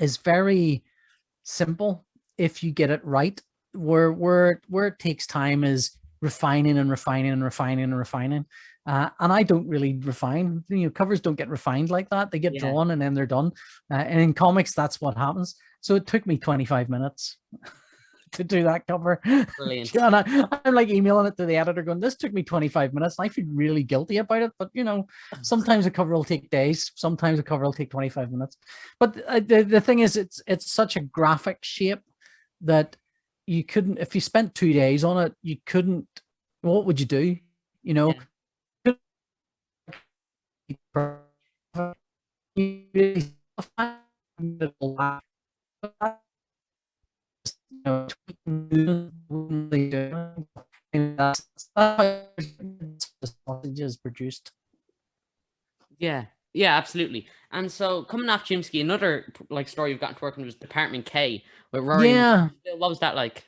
is very simple if you get it right. Where it takes time is refining and refining and refining and refining. And I don't really refine. Covers don't get refined like that. They get drawn and then they're done. And in comics, that's what happens. So it took me 25 minutes to do that cover. Brilliant. And I'm like emailing it to the editor going, this took me 25 minutes. And I feel really guilty about it. But, sometimes a cover will take days. Sometimes a cover will take 25 minutes. But the thing is, it's such a graphic shape that you couldn't, if you spent 2 days on it, you couldn't, what would you do? Sausages produced. Yeah, absolutely. And so coming off Chimpsky, another story you've gotten to work on was Department K with Rory. Yeah. What was that like?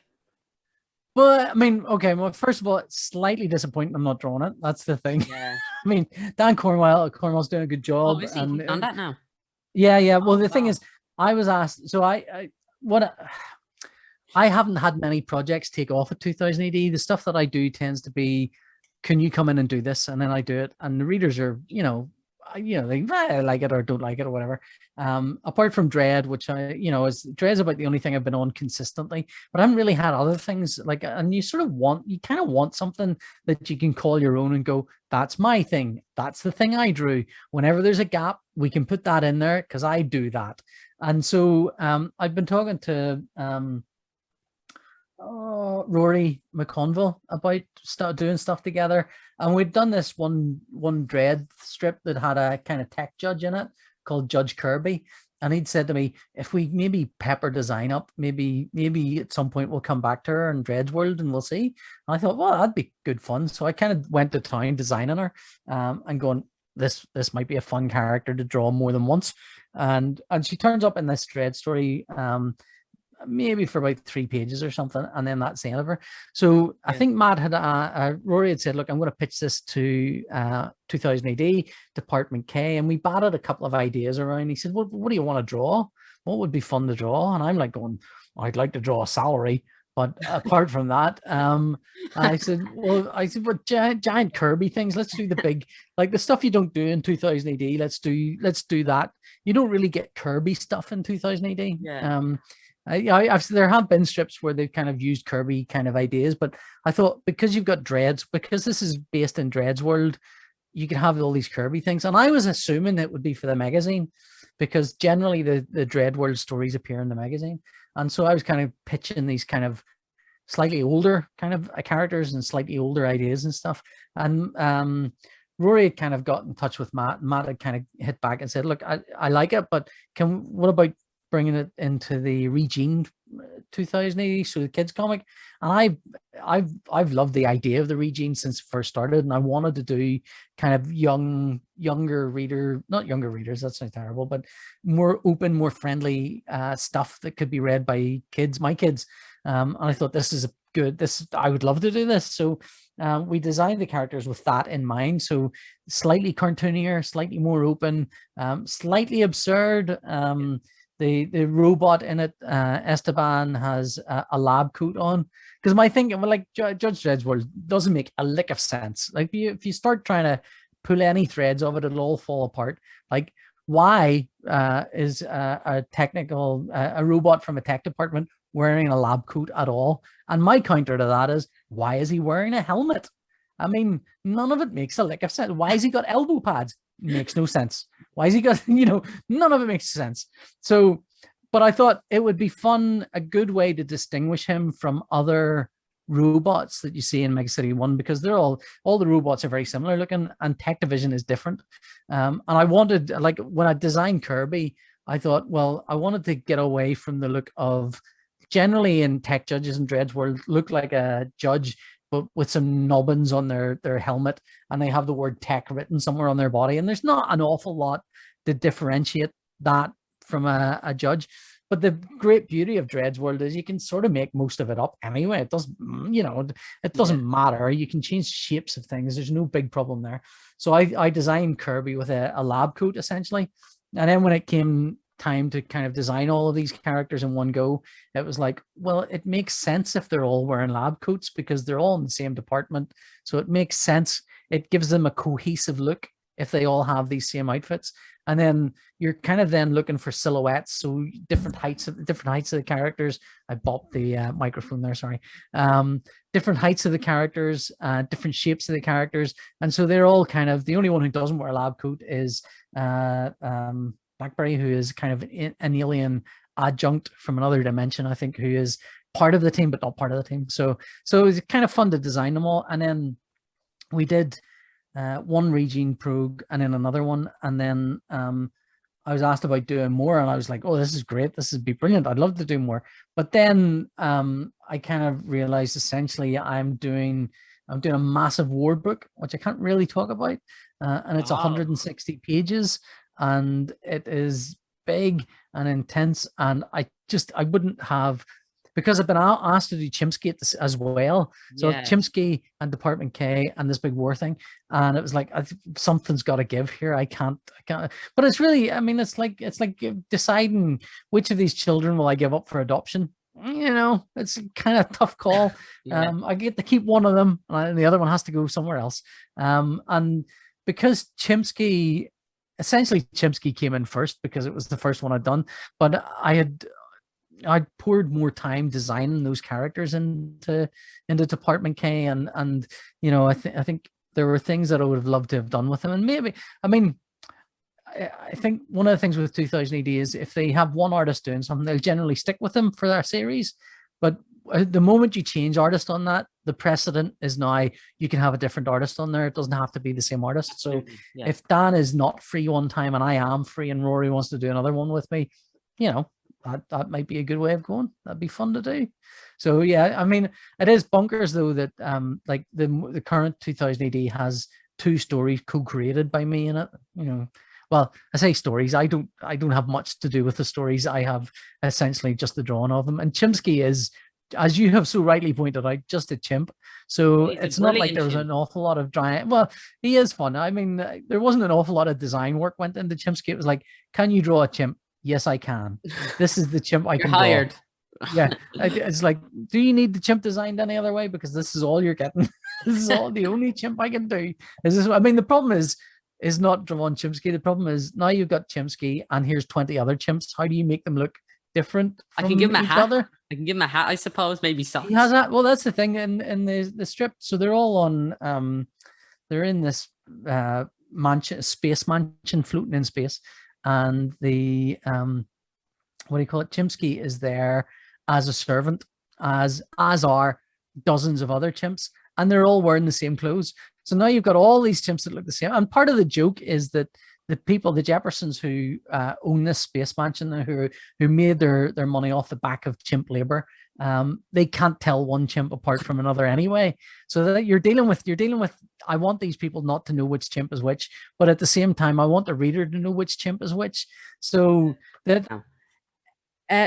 Well, I mean, okay. Well, first of all, it's slightly disappointing I'm not drawing it. That's the thing. Yeah. I mean, Dan Cornwell's doing a good job. He's done that now. Yeah. Well, the thing is, I was asked. So I haven't had many projects take off at 2000 AD. The stuff that I do tends to be, can you come in and do this? And then I do it, and the readers are, they like it or don't like it or whatever. Apart from Dredd, which Dredd's about the only thing I've been on consistently, but I haven't really had other things and you kind of want something that you can call your own and go, that's my thing. That's the thing I drew. Whenever there's a gap, we can put that in there because I do that. And so I've been talking to Rory McConville about doing stuff together, and we'd done this one Dredd strip that had a kind of tech judge in it called Judge Kirby, and he'd said to me, if we maybe pepper design up, maybe at some point we'll come back to her in Dredd's world and we'll see. And I thought, well, that'd be good fun. So I kind of went to town designing her and going, this might be a fun character to draw more than once. And she turns up in this Dredd story maybe for about 3 pages or something, and then that's the end of her. So I think Matt had Rory had said, look, I'm going to pitch this to 2000 AD, Department K, and we batted a couple of ideas around. He said, what do you want to draw? What would be fun to draw? And I'm like going, I'd like to draw a salary. But apart from that, I said, but giant Kirby things. Let's do the big, like the stuff you don't do in 2000 AD. Let's do that. You don't really get Kirby stuff in 2000 AD. Yeah. There have been strips where they've kind of used Kirby kind of ideas, but I thought because you've got Dredd's, because this is based in Dredd's world, you could have all these Kirby things. And I was assuming it would be for the magazine, because generally the Dredd world stories appear in the magazine. And so I was kind of pitching these kind of slightly older kind of characters and slightly older ideas and stuff. And Rory had kind of got in touch with Matt. Matt had kind of hit back and said, look, I like it, but what about bringing it into the Regine 2080, so the kids comic? And I've loved the idea of the Regine since it first started, and I wanted to do kind of younger reader, not younger readers, that sounds terrible, but more open, more friendly stuff that could be read by kids, my kids. And I thought I would love to do this. So we designed the characters with that in mind. So slightly cartoonier, slightly more open, slightly absurd. The robot in it, Esteban, has a lab coat on. Because my thinking, well, like Judge Dredd's world doesn't make a lick of sense. Like if you start trying to pull any threads of it, it'll all fall apart. Like why is a robot from a tech department wearing a lab coat at all? And my counter to that is, why is he wearing a helmet? I mean, none of it makes a lick of sense. Why has he got elbow pads? Makes no sense. Why has he got, none of it makes sense. So, but I thought it would be fun, a good way to distinguish him from other robots that you see in Mega City 1, because they're all the robots are very similar looking, and Tech Division is different. And I wanted, like when I designed Kirby, I thought, well, I wanted to get away from the look of, generally in tech judges in Dredd's world, look like a judge, but with some nubbins on their helmet, and they have the word tech written somewhere on their body. And there's not an awful lot to differentiate that from a judge. But the great beauty of Dredd's world is you can sort of make most of it up anyway. It doesn't, it doesn't matter. You can change shapes of things. There's no big problem there. So I designed Kirby with a lab coat essentially. And then when it came time to kind of design all of these characters in one go, it was like, well, it makes sense if they're all wearing lab coats because they're all in the same department. So it makes sense. It gives them a cohesive look if they all have these same outfits. And then you're kind of then looking for silhouettes, so different heights of the characters. I bopped the microphone there, sorry. Different heights of the characters, different shapes of the characters, and so they're all kind of, the only one who doesn't wear a lab coat is Blackberry, who is kind of an alien adjunct from another dimension, I think, who is part of the team but not part of the team. So it's kind of fun to design them all. And then we did one Regine Prog and then another one, and then I was asked about doing more, and I was like, oh, this is great, this would be brilliant, I'd love to do more. But then I kind of realized essentially I'm doing a massive war book, which I can't really talk about, and it's 160 pages, and it is big and intense, and I wouldn't have, because I've been asked to do Chimpsky as well. So Chimpsky and Department K and this big war thing. And it was like, something's got to give here. I can't. But it's really, I mean, it's like deciding which of these children will I give up for adoption. It's kind of a tough call. I get to keep one of them and the other one has to go somewhere else. And because Chimpsky came in first because it was the first one I'd done, but I'd poured more time designing those characters into Department K, and I think there were things that I would have loved to have done with them. And maybe, I mean, I think one of the things with 2000 AD is if they have one artist doing something, they'll generally stick with them for their series. But the moment you change artist on that, the precedent is now you can have a different artist on there. It doesn't have to be the same artist. So if Dan is not free one time and I am free and Rory wants to do another one with me, that might be a good way of going. That'd be fun to do. So I mean, it is bonkers though that like the current 2000 AD has 2 stories co-created by me in it. well, I say stories. I don't have much to do with the stories. I have essentially just the drawing of them. And Chimpsky is, as you have so rightly pointed out, just a chimp. So it's not like there was an awful lot of well, he is fun. I mean, there wasn't an awful lot of design work went into Chimpsky. It was like, can you draw a chimp? Yes, I can. This is the chimp I can hired. Draw. Yeah, it's like, do you need the chimp designed any other way? Because this is all you're getting. This is all the only chimp I can do. Is this? I mean, the problem is not drawing Chimpsky. The problem is now you've got Chimpsky, and here's 20 other chimps. How do you make them look different from I can give him each other? I can give him a hat, I suppose, maybe socks. He has that. Well, that's the thing in the strip. So they're all on. They're in this space mansion floating in space, and the what do you call it? Chimpsky is there as a servant, as are dozens of other chimps, and they're all wearing the same clothes. So now you've got all these chimps that look the same. And part of the joke is that the people, the Jeffersons who own this space mansion, who made their money off the back of chimp labor, they can't tell one chimp apart from another anyway. So that you're dealing with, I want these people not to know which chimp is which, but at the same time, I want the reader to know which chimp is which. So that.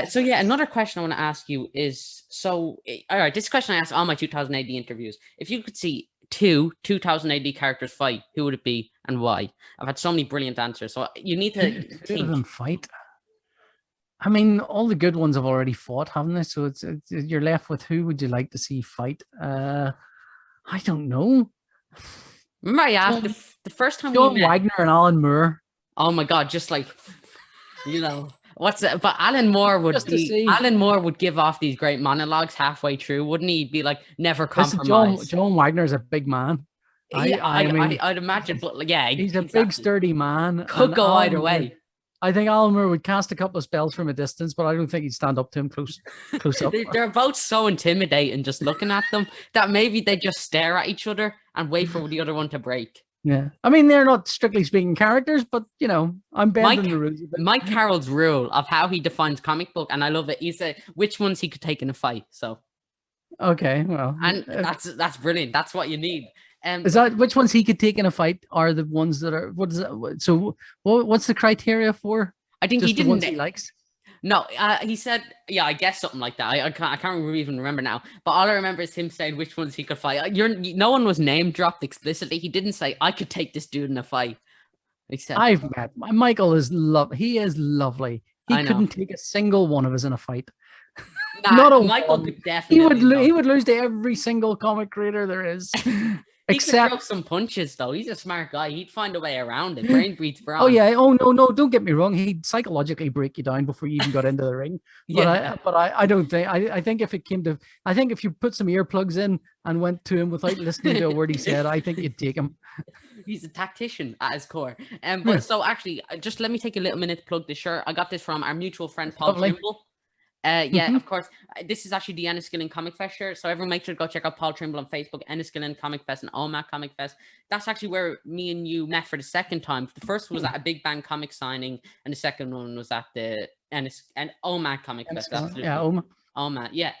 So yeah, another question I want to ask you is, all right, this question I asked all my 2000 AD interviews. If you could see two 2000 AD characters fight, who would it be and why? I've had so many brilliant answers, so you need to think of them fight. I mean, all the good ones have already fought, haven't they? So it's you're left with who would you like to see fight? I don't know. Remember I asked the first time John Wagner and Alan Moore. Oh my God, just like, you know. What's it? But Alan Moore would give off these great monologues halfway through, wouldn't he? Be like, never compromise. John Wagner's a big man. I mean, I'd imagine, but yeah, he's a big sturdy man. Could go either way. I think Alan Moore would cast a couple of spells from a distance, but I don't think he'd stand up to him close up. They're both so intimidating just looking at them that maybe they just stare at each other and wait for the other one to break. Yeah, I mean, they're not strictly speaking characters, but you know, I'm bending the rules a bit. Mike Carroll's rule of how he defines comic book, and I love it. He said which ones he could take in a fight. So, okay, well, and that's brilliant. That's what you need. Is that which ones he could take in a fight are the ones that are? What is that? So, what's the criteria for? I think just he didn't. The ones he likes. No, he said, yeah, I guess something like that. I can't even remember now. But all I remember is him saying which ones he could fight. No one was name dropped explicitly. He didn't say I could take this dude in a fight. He said, I've met Michael is He is lovely. He couldn't take a single one of us in a fight. Nah, not a Michael one. Could definitely. He would lose to every single comic creator there is. He could throw some punches, though. He's a smart guy. He'd find a way around it. Brain beats brawn. Oh yeah. Oh no. Don't get me wrong. He'd psychologically break you down before you even got into the ring. But I don't think. I think if it came to, I think if you put some earplugs in and went to him without listening to a word he said, I think you'd take him. He's a tactician at his core. But so actually, just let me take a little minute to plug this shirt. I got this from our mutual friend Paul Trimble. Of course. This is actually the Enniskillen Comic Fest shirt. So everyone make sure to go check out Paul Trimble on Facebook, Enniskillen Comic Fest and OMAC Comic Fest. That's actually where me and you met for the second time. The first was at a Big Bang comic signing, and the second one was at the OMAC Comic Fest. Yeah, OMAC, yeah.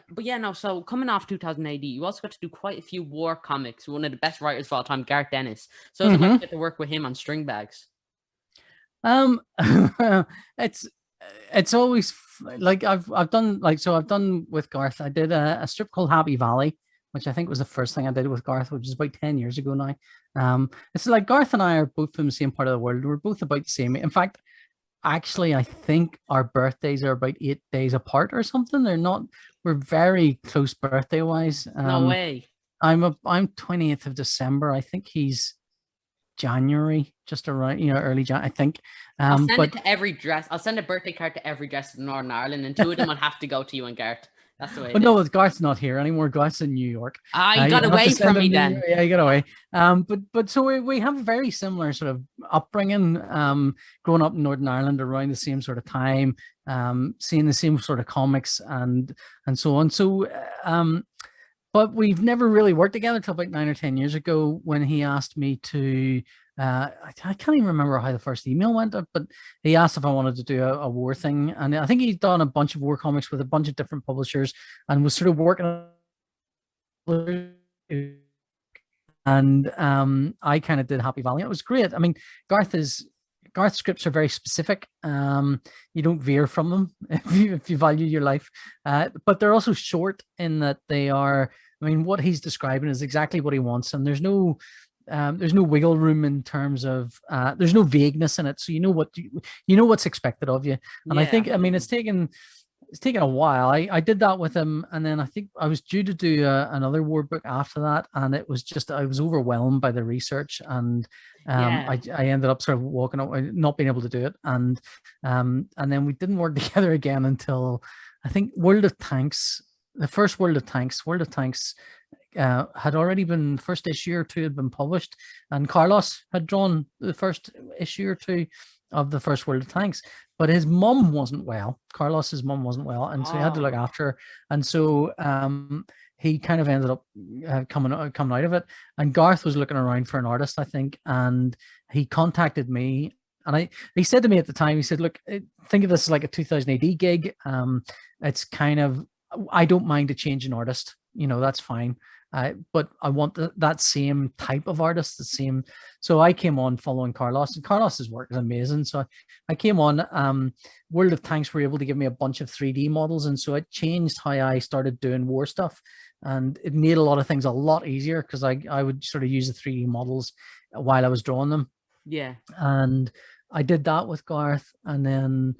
But yeah, no, so coming off 2000 AD, you also got to do quite a few war comics. One of the best writers of all time, Garth Dennis. So it was nice to get to work with him on Stringbags. It's always like I've done with Garth. I did a strip called Happy Valley, which I think was the first thing I did with Garth, which is about 10 years ago now. It's like Garth and I are both from the same part of the world. We're both about the same. In fact, actually, I think our birthdays are about 8 days apart or something. We're very close birthday wise. No way. I'm 20th of December. I think he's January, just around, early January, I think. I'll send it to every dress. I'll send a birthday card to every dress in Northern Ireland, and two of them will have to go to you and Garth. That's the way. But no, Garth's not here anymore. Garth's in New York. You got away from me then. Yeah, you got away. But so we have a very similar sort of upbringing. Growing up in Northern Ireland around the same sort of time, seeing the same sort of comics and so on. So but we've never really worked together until about 9 or 10 years ago when he asked me to, I can't even remember how the first email went, but he asked if I wanted to do a war thing. And I think he's done a bunch of war comics with a bunch of different publishers and was sort of working. And I kind of did Happy Valley. It was great. I mean, Garth is Garth scripts are very specific. You don't veer from them if you value your life. But they're also short in that they are. I mean, what he's describing is exactly what he wants, and there's no wiggle room in terms of there's no vagueness in it, so you know what's expected of you. And I think, I mean, it's taken a while. I did that with him, and then I think I was due to do another war book after that, and it was just, I was overwhelmed by the research, and I ended up sort of walking away, not being able to do it, and then we didn't work together again until I think the first World of Tanks had already been, first issue or two had been published, and Carlos had drawn the first issue or two of the first World of Tanks, but his mum wasn't well. Carlos's mum wasn't well, and so he had to look after her, and so he kind of ended up coming out of it. And Garth was looking around for an artist, I think, and he contacted me. And he said to me at the time, he said, look, think of this as like a 2000 AD gig. It's kind of, I don't mind a change in artist, that's fine. But I want that same type of artist, the same. So I came on following Carlos, and Carlos's work is amazing. So I came on. World of Tanks were able to give me a bunch of 3D models, and so it changed how I started doing war stuff, and it made a lot of things a lot easier because I would sort of use the 3D models while I was drawing them. Yeah, and I did that with Garth, and then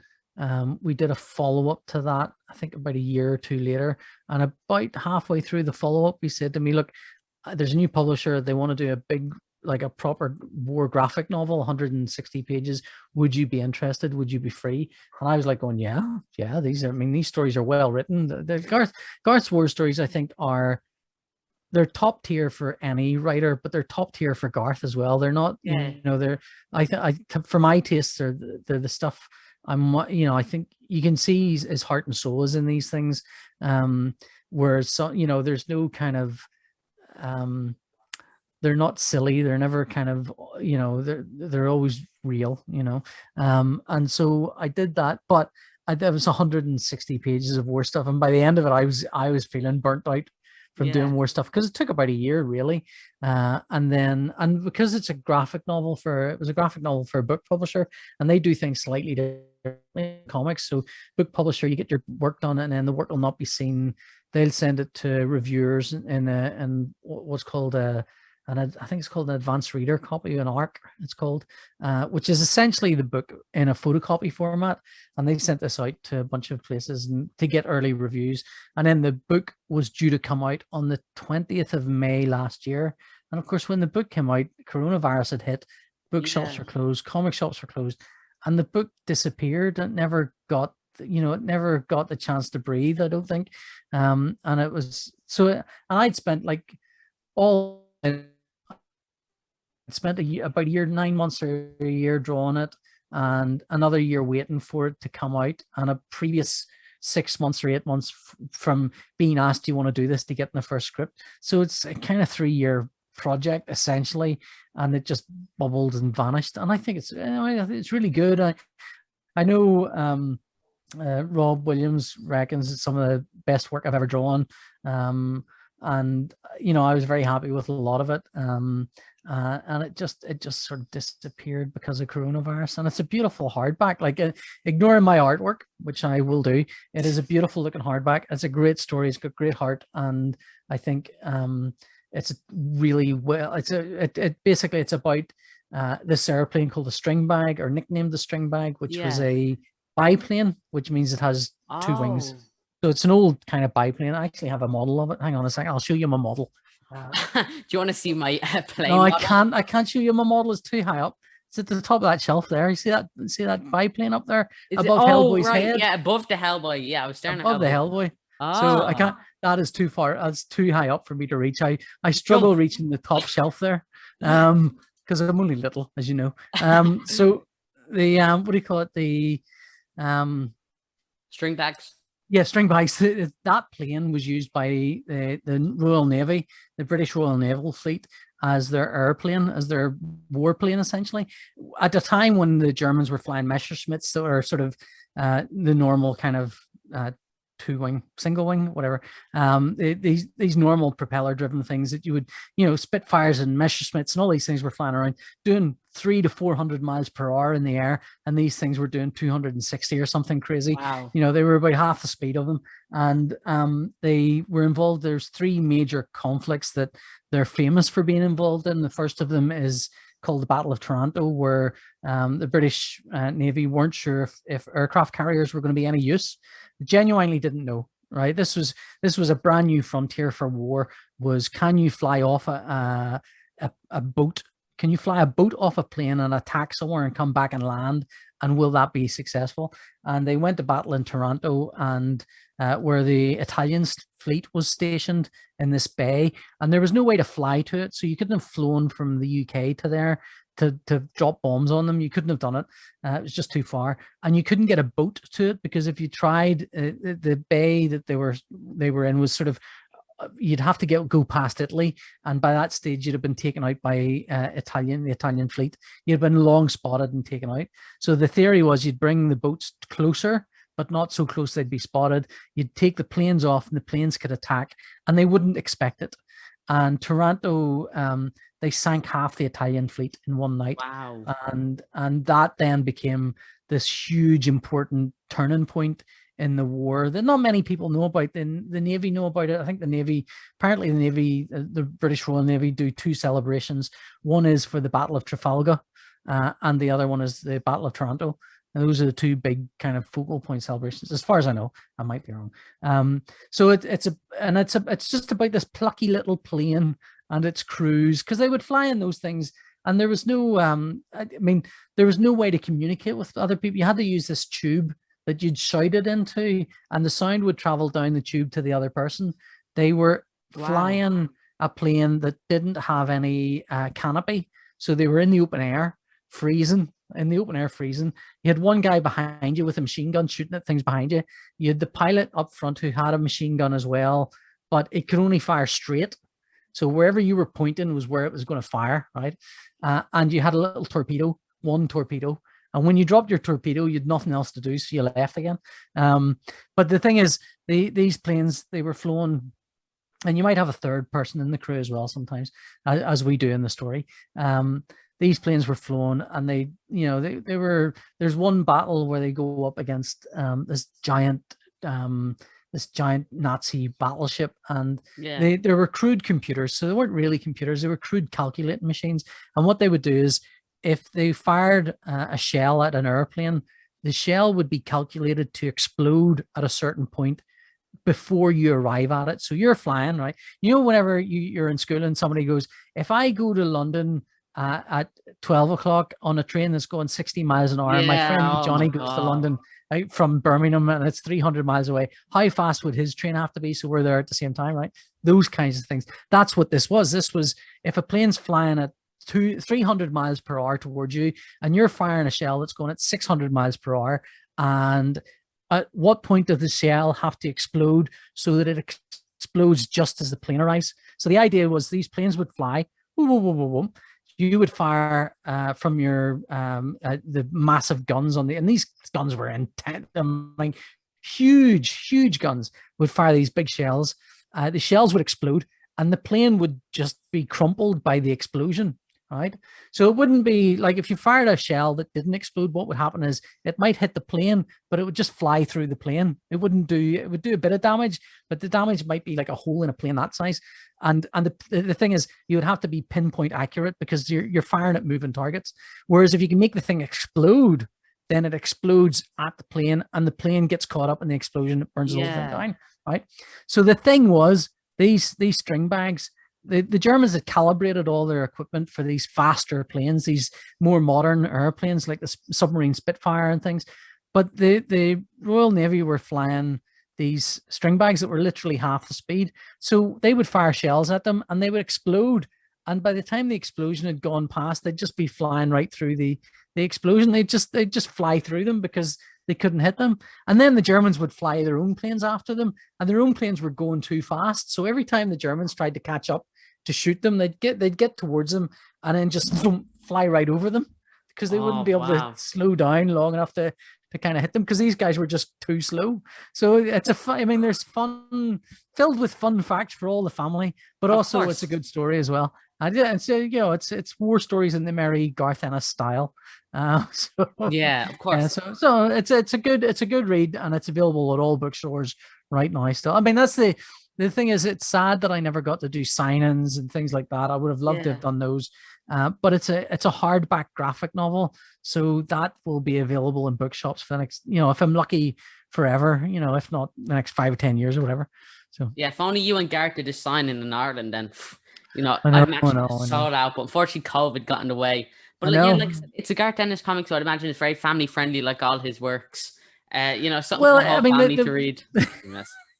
we did a follow-up to that, I think about a year or two later, and about halfway through the follow-up, he said to me, look, there's a new publisher, they want to do a big, like a proper war graphic novel, 160 pages. Would you be interested? Would you be free? And I was like going, yeah, these stories are well written. The Garth's war stories, I think, they're top tier for any writer, but they're top tier for Garth as well. They're not, for my taste, they're the stuff I think you can see his heart and soul is in these things, whereas there's no kind of, they're not silly. They're never kind of, they're always real, and so I did that, but there was 160 pages of war stuff, and by the end of it, I was feeling burnt out from doing more stuff, because it took about a year really, and because it's a graphic novel for a book publisher, and they do things slightly differently in comics. So book publisher, you get your work done, and then the work will not be seen. They'll send it to reviewers in what's called I think it's called an advanced reader copy, an ARC it's called, which is essentially the book in a photocopy format. And they sent this out to a bunch of places to get early reviews. And then the book was due to come out on the 20th of May last year. And of course, when the book came out, coronavirus had hit, bookshops were closed, comic shops were closed, and the book disappeared. It never got the chance to breathe, I don't think. And it was so, and I'd spent about a year, 9 months or a year drawing it, and another year waiting for it to come out, and a previous 6 months or 8 months from being asked, do you want to do this, to get in the first script. So it's a kind of 3-year project essentially, and it just bubbled and vanished. And I think it's really good. I know Rob Williams reckons it's some of the best work I've ever drawn, and I was very happy with a lot of it. And it just sort of disappeared because of coronavirus. And it's a beautiful hardback. Like, ignoring my artwork, which I will do, it is a beautiful looking hardback. It's a great story. It's got great heart, and I think it's really well. Basically it's about this airplane called the Stringbag, or nicknamed the Stringbag, which was a biplane, which means it has 2 wings. So it's an old kind of biplane. I actually have a model of it. Hang on a second, I'll show you my model. Do you want to see my plane? No, I can't show you my model. It's too high up. It's at the top of that shelf there. You see that biplane up there? Above Hellboy's head? Yeah, above the Hellboy. Yeah, I was staring above at the Hellboy. So I can't, that is too far. That's too high up for me to reach. I struggle reaching the top shelf there. Because I'm only little, as you know. So the what do you call it? The Stringbags. Yeah, Stringbags. That plane was used by the Royal Navy, the British Royal Naval Fleet, as their airplane, as their warplane, essentially. At a time when the Germans were flying Messerschmitts, that were sort of the normal kind of 2-wing, single wing, whatever. These normal propeller-driven things that you would, Spitfires and Messerschmitts and all these things were flying around doing 300 to 400 miles per hour in the air, and these things were doing 260 or something crazy. Wow. You know, they were about half the speed of them, and they were involved. There's 3 major conflicts that they're famous for being involved in. The first of them is called the Battle of Toronto, where the British Navy weren't sure if aircraft carriers were going to be any use. They genuinely didn't know. Right, this was a brand new frontier for war. Was, can you fly off a boat? Can you fly a boat off a plane and attack somewhere and come back and land? And will that be successful? And they went to battle in Toronto, and where the Italian fleet was stationed in this bay, and there was no way to fly to it, so you couldn't have flown from the UK to there to drop bombs on them. You couldn't have done it. It was just too far, and you couldn't get a boat to it, because if you tried, the bay that they were in was sort of, you'd have to go past Italy, and by that stage you'd have been taken out by the Italian fleet. You'd been long spotted and taken out. So the theory was you'd bring the boats closer, but not so close they'd be spotted. You'd take the planes off, and the planes could attack, and they wouldn't expect it. And Toronto, they sank half the Italian fleet in one night. Wow. And that then became this huge, important turning point in the war that not many people know about. The Navy know about it. I think apparently the Navy, the British Royal Navy, do 2 celebrations. One is for the Battle of Trafalgar, and the other one is the Battle of Toronto. And those are the 2 big kind of focal point celebrations, as far as I know. I might be wrong. So it's just about this plucky little plane and its crews, because they would fly in those things, and there was no there was no way to communicate with other people. You had to use this tube that you'd shout it into, and the sound would travel down the tube to the other person. They were flying a plane that didn't have any canopy, so they were in the open air, freezing. You had one guy behind you with a machine gun shooting at things behind you. You had the pilot up front who had a machine gun as well, but it could only fire straight. So wherever you were pointing was where it was going to fire, right? And you had a little torpedo, one torpedo. And when you dropped your torpedo, you had nothing else to do, so you left again. But the thing is, these planes, they were flown, and you might have a third person in the crew as well sometimes, as we do in the story. These planes were flown, and they were. There's one battle where they go up against this giant Nazi battleship, and there were crude computers, so they weren't really computers. They were crude calculating machines. And what they would do is, if they fired a shell at an airplane, the shell would be calculated to explode at a certain point before you arrive at it. So you're flying, right? You know, whenever you're in school and somebody goes, if I go to London at 12 o'clock on a train that's going 60 miles an hour, and my friend Johnny goes to London out from Birmingham and it's 300 miles away, how fast would his train have to be so we're there at the same time, right? Those kinds of things. That's what this was. This was, if a plane's flying at 300 miles per hour towards you, and you're firing a shell that's going at 600 miles per hour, and at what point does the shell have to explode so that it explodes just as the plane arrives? So the idea was these planes would fly, boom, boom, boom, boom, boom. You would fire from your the massive guns on and these guns were intense, like huge guns would fire these big shells. The shells would explode, and the plane would just be crumpled by the explosion. Right, so it wouldn't be like if you fired a shell that didn't explode. What would happen is it might hit the plane, but it would just fly through the plane. It would do a bit of damage, but the damage might be like a hole in a plane that size. And the thing is, you would have to be pinpoint accurate because you're firing at moving targets. Whereas if you can make the thing explode, then it explodes at the plane, and the plane gets caught up in the explosion. It burns the whole thing down. Right. So the thing was, these string bags. The Germans had calibrated all their equipment for these faster planes, these more modern airplanes like the submarine Spitfire and things. But the Royal Navy were flying these string bags that were literally half the speed. So they would fire shells at them and they would explode. And by the time the explosion had gone past, they'd just be flying right through the explosion. They'd just fly through them because they couldn't hit them. And then the Germans would fly their own planes after them, and their own planes were going too fast. So every time the Germans tried to catch up to shoot them, they'd get towards them and then just fly right over them because they wouldn't be able to slow down long enough to kind of hit them because these guys were just too slow. So it's there's fun, filled with fun facts for all the family, but also it's a good story as well. And yeah, and so it's war stories in the merry Garth Ennis style. So Yeah, of yeah, course. so it's a good read, and it's available at all bookstores right now. Still, I mean, that's the thing is, it's sad that I never got to do sign-ins and things like that. I would have loved to Yeah. have done those, but it's a hardback graphic novel, so that will be available in bookshops for the next, if I'm lucky, forever. If not the next 5 or 10 years or whatever. So Yeah, if only you and Gareth did a signing in Ireland, then I I'd know, I imagine know, it I know, sold out. But unfortunately, COVID got in the way. But I like, yeah, know. like I said, it's a Gareth Ennis comic, so I'd imagine it's very family friendly, like all his works. Something for Well, the I whole mean, family to read. the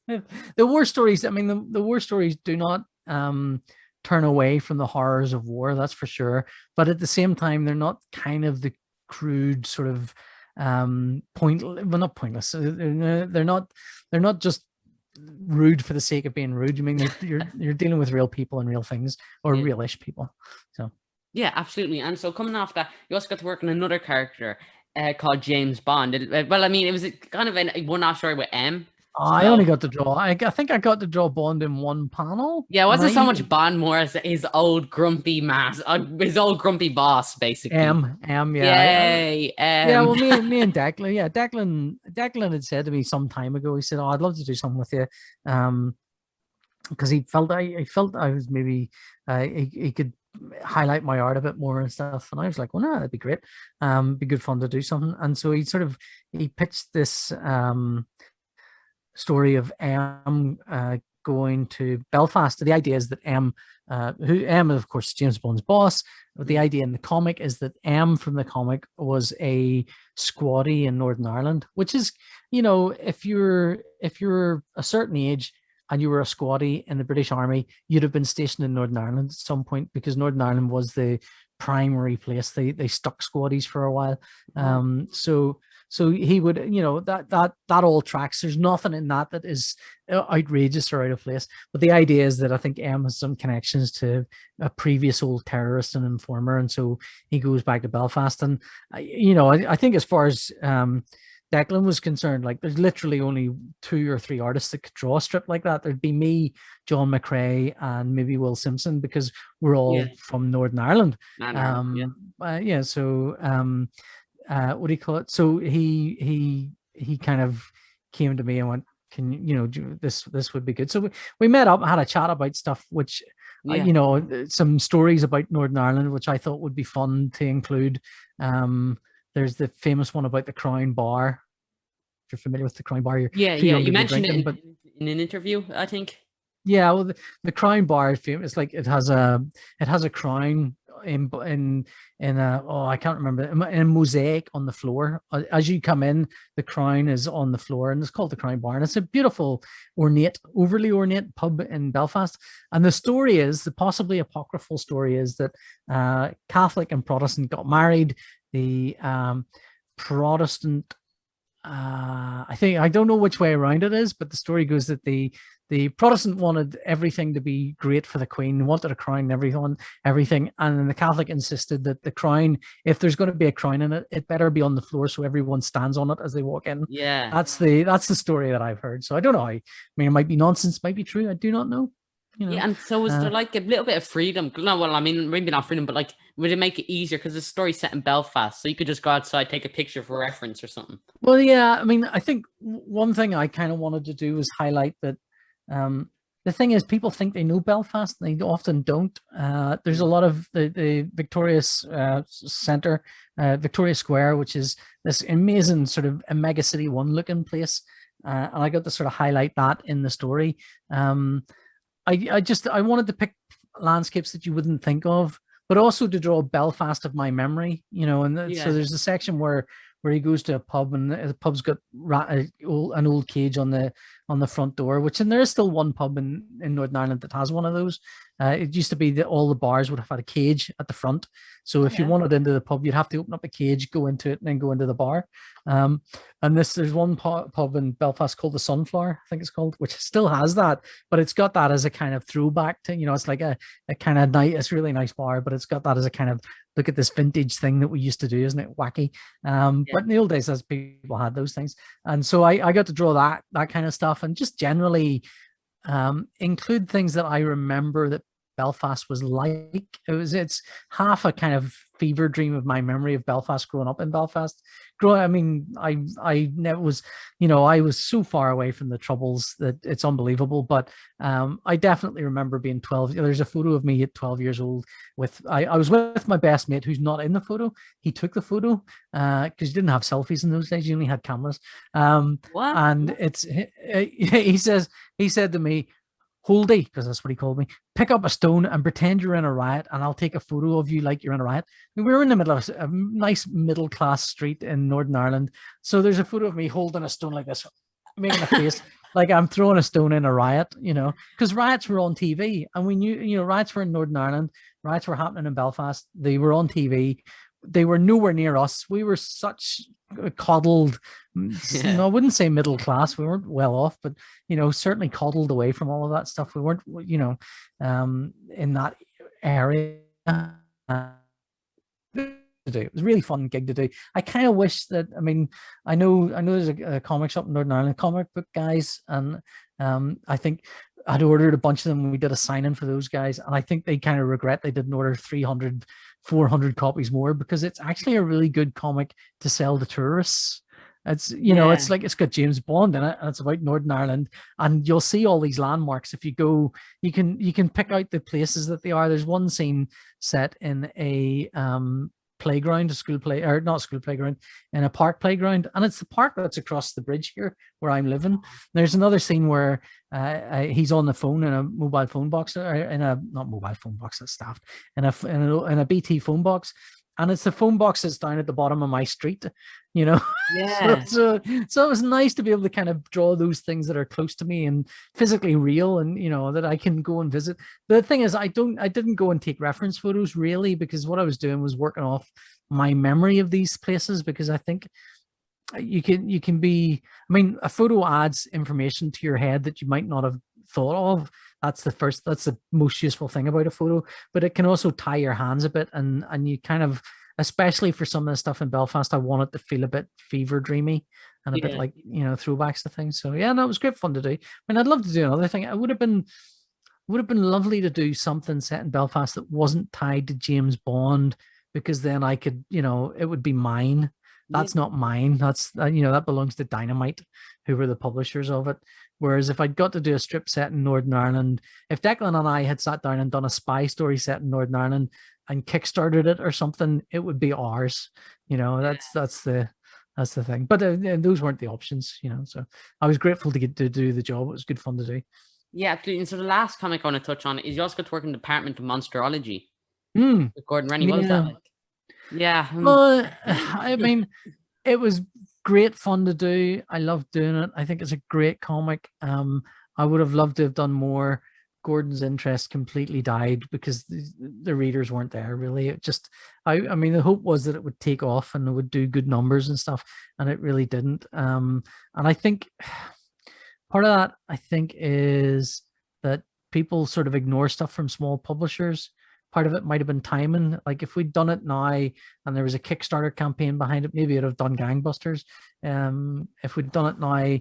Yes. the war stories. I mean, the war stories do not turn away from the horrors of war. That's for sure. But at the same time, they're not kind of the crude sort of not pointless. They're not just rude for the sake of being rude. I mean, you're dealing with real people and real things, or Yeah. realish people. So Yeah, absolutely. And so coming off that, you also got to work on another character called James Bond. Well, I mean, it was kind of a one-off story with M. I only So got to draw. I think I got to draw Bond in one panel, yeah, it and I wasn't so much even Bond, more as his old grumpy his old grumpy boss, basically. yeah. Yay. Yeah, well, me and Declan, yeah, Declan had said to me some time ago. He said, "Oh, I'd love to do something with you," because he felt I was maybe he could highlight my art a bit more and stuff. And I was like, "Well, no, that'd be great. Be good fun to do something." And so he pitched this story of M going to Belfast. The idea is that who M, of course, James Bond's boss. But the idea in the comic is that M from the comic was a squatty in Northern Ireland, which is, if you're a certain age and you were a squatty in the British Army, you'd have been stationed in Northern Ireland at some point, because Northern Ireland was the primary place. They stuck squatties for a while. So he would, that all tracks. There's nothing in that is outrageous or out of place. But the idea is that I think M has some connections to a previous old terrorist and informer, and so he goes back to Belfast. And I think as far as Declan was concerned, like, there's literally only 2 or 3 artists that could draw a strip like that. There'd be me, John McCrae, and maybe Will Simpson, because we're all from Northern Ireland. Yeah. So what do you call it? So he kind of came to me and went, "Can this would be good." So we met up and had a chat about stuff, which some stories about Northern Ireland, which I thought would be fun to include. There's the famous one about the Crown Bar. If you're familiar with the Crown Bar, you're too young You to be mentioned drinking, it but in an interview, I think. yeah, well, the Crown Bar is famous. Like, it has a crown in a, oh, I can't remember, in a mosaic on the floor. As you come in, the crown is on the floor, and it's called the Crown Bar. And it's a beautiful, overly ornate pub in Belfast. And the possibly apocryphal story is that Catholic and Protestant got married. The Protestant, I don't know which way around it is, but the story goes that the Protestant wanted everything to be great for the Queen, wanted a crown and everything. And then the Catholic insisted that the crown, if there's going to be a crown in it, it better be on the floor so everyone stands on it as they walk in. Yeah. That's the story that I've heard. So I don't know. I mean, it might be nonsense, might be true. I do not know. Yeah, and so was there like a little bit of freedom? No, well, I mean, maybe not freedom, but like, would it make it easier because the story's set in Belfast, so you could just go outside, take a picture for reference or something? Well, yeah. I mean, I think one thing I kind of wanted to do was highlight that the thing is, people think they know Belfast, and they often don't. There's a lot of the Victoria Centre, Victoria Square, which is this amazing sort of a mega city one looking place, and I got to sort of highlight that in the story. I wanted to pick landscapes that you wouldn't think of, but also to draw Belfast of my memory, so there's a section where he goes to a pub, and the pub's got an old cage on the front door, and there is still one pub in Northern Ireland that has one of those. It used to be that all the bars would have had a cage at the front. So if you wanted into the pub, you'd have to open up a cage, go into it, and then go into the bar. And there's one pub in Belfast called the Sunflower, I think it's called, which still has that, but it's got that as a kind of throwback to, it's like a kind of nice, it's a really nice bar, but it's got that as a kind of, look at this vintage thing that we used to do, isn't it wacky? But in the old days, as people had those things. And so I got to draw that kind of stuff, and just generally include things that I remember that Belfast was like. It's half a kind of fever dream of my memory of Belfast growing up in Belfast. I mean, I never was, I was so far away from the troubles that it's unbelievable. But I definitely remember being 12. There's a photo of me at 12 years old with, I was with my best mate who's not in the photo. He took the photo because you didn't have selfies in those days. You only had cameras. What? And he said to me, Holdy, because that's what he called me, pick up a stone and pretend you're in a riot, and I'll take a photo of you like you're in a riot. We were in the middle of a nice middle-class street in Northern Ireland. So there's a photo of me holding a stone like this, making a face like I'm throwing a stone in a riot, because riots were on TV. And we knew, riots were in Northern Ireland. Riots were happening in Belfast. They were on TV. They were nowhere near us. We were such coddled, I wouldn't say middle class. We weren't well off, but certainly coddled away from all of that stuff. We weren't, in that area. It was a really fun gig to do. I kind of wish that, I know there's a comic shop in Northern Ireland, comic book guys, and I think I'd ordered a bunch of them. We did a sign-in for those guys, and I think they kind of regret they didn't order 300, 400 copies more, because it's actually a really good comic to sell to tourists. It's, it's like, it's got James Bond in it, and it's about Northern Ireland, and you'll see all these landmarks. If you go, you can pick out the places that they are. There's one scene set in a playground, in a park playground, and it's the park that's across the bridge here where I'm living. There's another scene where he's on the phone in a mobile phone box, or in a, not mobile phone box, that's staffed, in a BT phone box, and it's the phone box that's down at the bottom of my street, Yeah. so it was nice to be able to kind of draw those things that are close to me and physically real, and that I can go and visit. The thing is, I didn't go and take reference photos really, because what I was doing was working off my memory of these places, because I think you can be, a photo adds information to your head that you might not have thought of. That's the most useful thing about a photo, but it can also tie your hands a bit, and you kind of, especially for some of the stuff in Belfast, I want it to feel a bit fever dreamy and a bit like, throwbacks to things. So yeah, no, it was great fun to do. I'd love to do another thing. It would have been lovely to do something set in Belfast that wasn't tied to James Bond, because then I could, it would be mine. That's not mine. That's, that belongs to Dynamite, who were the publishers of it. Whereas if I'd got to do a strip set in Northern Ireland, if Declan and I had sat down and done a spy story set in Northern Ireland and kickstarted it or something, it would be ours. That's the thing. But those weren't the options, so I was grateful to get to do the job. It was good fun to do. Yeah, absolutely. And so the last comic I want to touch on is you also got to work in the department of Monsterology with Gordon Rennie. What was that like? Yeah. Well, it was great fun to do. I loved doing it. I think it's a great comic. I would have loved to have done more. Gordon's interest completely died because the readers weren't there really. It just, the hope was that it would take off and it would do good numbers and stuff, and it really didn't. And I think part of that, is that people sort of ignore stuff from small publishers. Part of it might have been timing. Like if we'd done it now and there was a Kickstarter campaign behind it, maybe it'd have done gangbusters. If we'd done it now,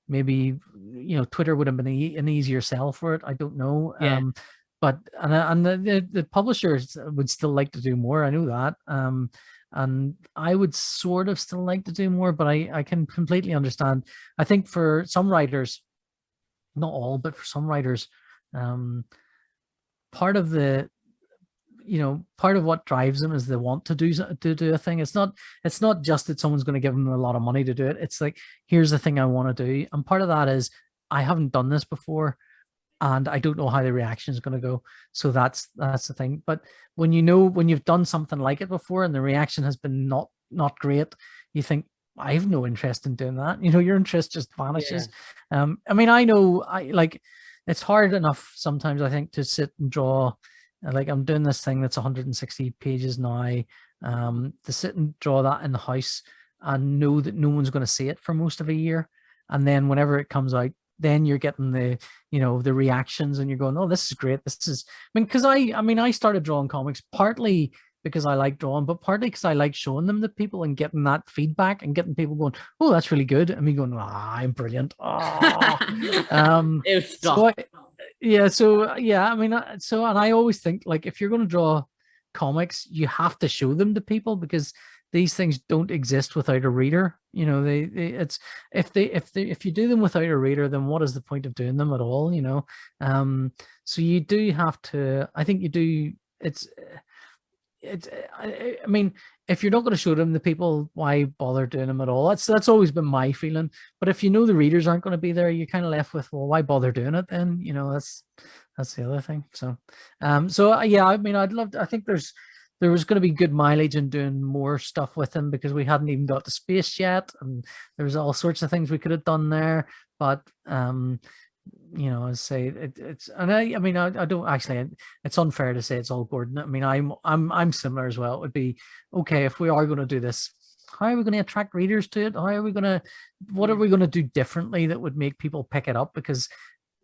maybe Twitter would have been an easier sell for it. I don't know. Yeah. But the publishers would still like to do more. I know that. And I would sort of still like to do more, but I can completely understand. I think for some writers, not all, but for some writers, part of what drives them is they want to do a thing. It's not just that someone's going to give them a lot of money to do it. It's like, here's the thing I want to do. And part of that is I haven't done this before and I don't know how the reaction is going to go. So that's the thing. But when you've done something like it before and the reaction has been not great, you think, I have no interest in doing that. Your interest just vanishes. Yeah. I know it's hard enough sometimes, I think, to sit and draw. Like I'm doing this thing that's 160 pages now, to sit and draw that in the house and know that no one's going to see it for most of a year. And then whenever it comes out, then you're getting the reactions and you're going, oh, this is great. This is, because I started drawing comics partly because I like drawing, but partly because I like showing them to people and getting that feedback and getting people going, oh, that's really good. And me going, I'm brilliant. Oh. Yeah, so yeah, I mean, and I always think like if you're going to draw comics, you have to show them to people because these things don't exist without a reader. You know, they it's if you do them without a reader, then what is the point of doing them at all? You know, so you do have to. I think you do. It's I mean, if you're not going to show them the people, why bother doing them at all? That's always been my feeling. But if you know the readers aren't going to be there, you're kind of left with, well, why bother doing it then? You know, that's the other thing. So yeah, I mean, I think there was going to be good mileage in doing more stuff with him because we hadn't even got to space yet, and there was all sorts of things we could have done there. But you know, I say it's, and I mean, I don't actually. It's unfair to say it's all Gordon. I mean, I'm similar as well. It would be okay if we are going to do this. How are we going to attract readers to it? How are we going to? What are we going to do differently that would make people pick it up? Because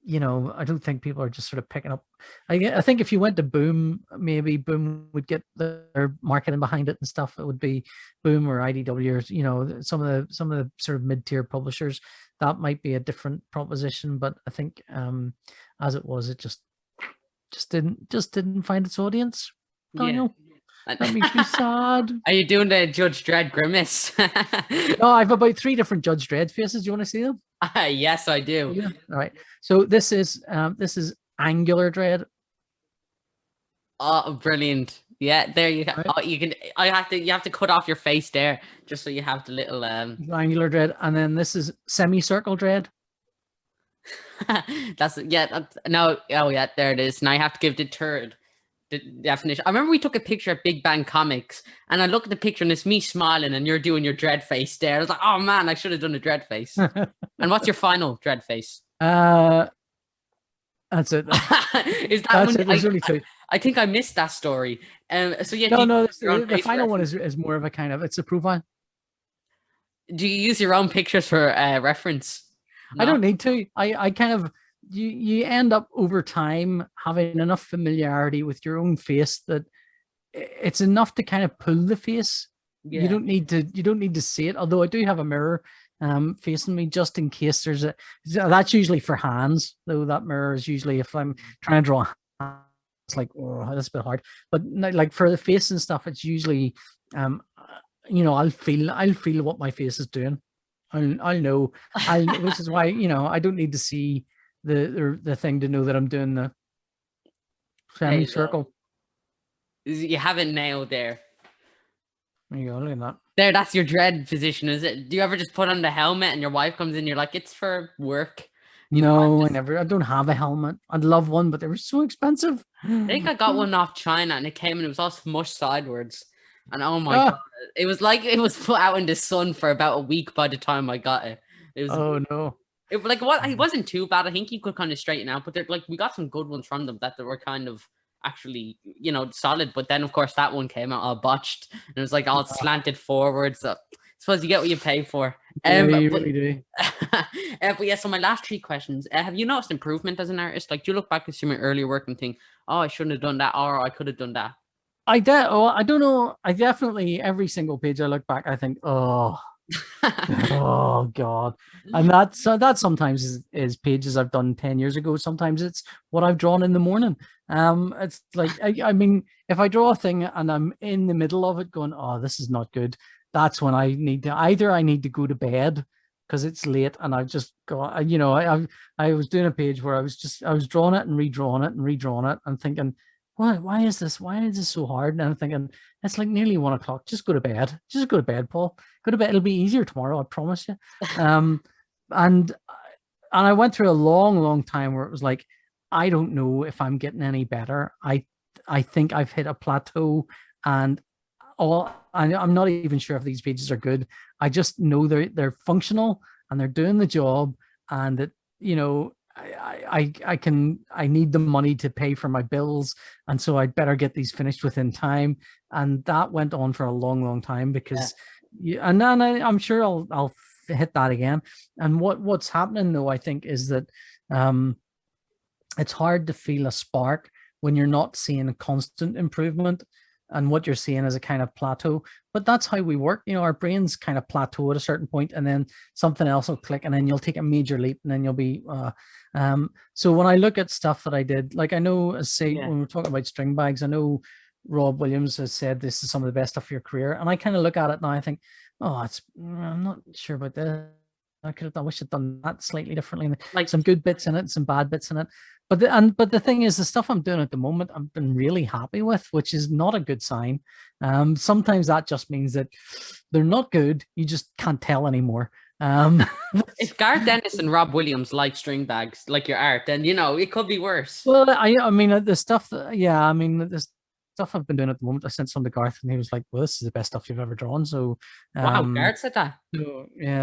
you know, I don't think people are just sort of picking up. I think if you went to Boom, maybe Boom would get their marketing behind it and stuff. It would be Boom or IDW, or you know, some of the sort of mid-tier publishers. That might be a different proposition, but I think as it was, it just didn't find its audience. Daniel, Yeah. that makes me sad. Are you doing the Judge Dredd grimace? No, I have about 3 different Judge Dredd faces. Do you want to see them? Yes, I do. Yeah. All right. So this is Angular Dredd. Oh, brilliant! Yeah, there you go. Right. Oh, you can. You have to cut off your face there just so you have the little Angular Dredd, and then this is semicircle Dredd. No. Oh yeah, there it is. Now I have to give the definition. I remember we took a picture at Big Bang Comics, and I look at the picture and it's me smiling, and you're doing your dread face there. I was like, oh man, I should have done a dread face. And what's your final dread face? That's it. Is that That's one? it. There's only 2. I think I missed that story. So yeah, No. The final one is more of a kind of, it's a profile. Do you use your own pictures for reference? No? I don't need to. I kind of you end up over time having enough familiarity with your own face that it's enough to kind of pull the face. Yeah. You don't need to see it. Although I do have a mirror facing me just in case there's that's usually for hands, though that mirror is usually if I'm trying to draw hands, it's like, oh, that's a bit hard. But like for the face and stuff, it's usually you know, I'll feel what my face is doing. I'll know. Which is why, you know, I don't need to see the thing to know that I'm doing the semicircle. You have it nailed there. There you go, look at that. There, that's your dread position, is it? Do you ever just put on the helmet and your wife comes in, you're like, it's for work? No, I never. I don't have a helmet. I'd love one, but they were so expensive. I think I got one off China and it came and it was all smushed sideways. And oh my god, it was like it was put out in the sun for about a week by the time I got it. It was no. It like what it wasn't too bad. I think you could kind of straighten out, but they're like we got some good ones from them that they were kind of actually, you know, solid. But then of course that one came out all botched and it was like all slanted forward. So I suppose you get what you pay for. You really do. But yeah, so my last 3 questions. Have you noticed improvement as an artist? Like, do you look back at some of your earlier work and think, oh, I shouldn't have done that, or I could have done that? I don't know. I definitely, every single page I look back, I think, oh, oh God. And that sometimes is pages I've done 10 years ago. Sometimes it's what I've drawn in the morning. It's like, I mean, if I draw a thing and I'm in the middle of it going, oh, this is not good, that's when I need to go to bed because it's late and I've just got, you know, I was doing a page where I was drawing it and redrawing it and thinking, why is this so hard? And I'm thinking, it's like nearly 1 o'clock. Just go to bed. Just go to bed, Paul. Go to bed. It'll be easier tomorrow, I promise you. And I went through a long time where it was like, I don't know if I'm getting any better. I think I've hit a plateau and I'm not even sure if these pages are good. I just know they're functional and they're doing the job, and that, you know, I need the money to pay for my bills, and so I'd better get these finished within time. And that went on for a long time because, and then I'm sure I'll hit that again. And what's happening though, I think, is that it's hard to feel a spark when you're not seeing a constant improvement. and what you're seeing is a kind of plateau. But that's how we work. You know, our brains kind of plateau at a certain point, and then something else will click, and then you'll take a major leap, and then you'll be. So when I look at stuff that I did, like I know, say when we're talking about Stringbags, I know Rob Williams has said this is some of the best stuff of your career, and I kind of look at it now. I think, oh, I'm not sure about this. I wish I'd done that slightly differently. Like some good bits in it, some bad bits in it. But the thing is, the stuff I'm doing at the moment, I've been really happy with, which is not a good sign. Sometimes that just means that they're not good. You just can't tell anymore. If Garth Dennis and Rob Williams like Stringbags, like your art, then it could be worse. Well, I mean the stuff the stuff I've been doing at the moment, I sent some to Garth, and he was like, "Well, this is the best stuff you've ever drawn." So, wow, Garth said that.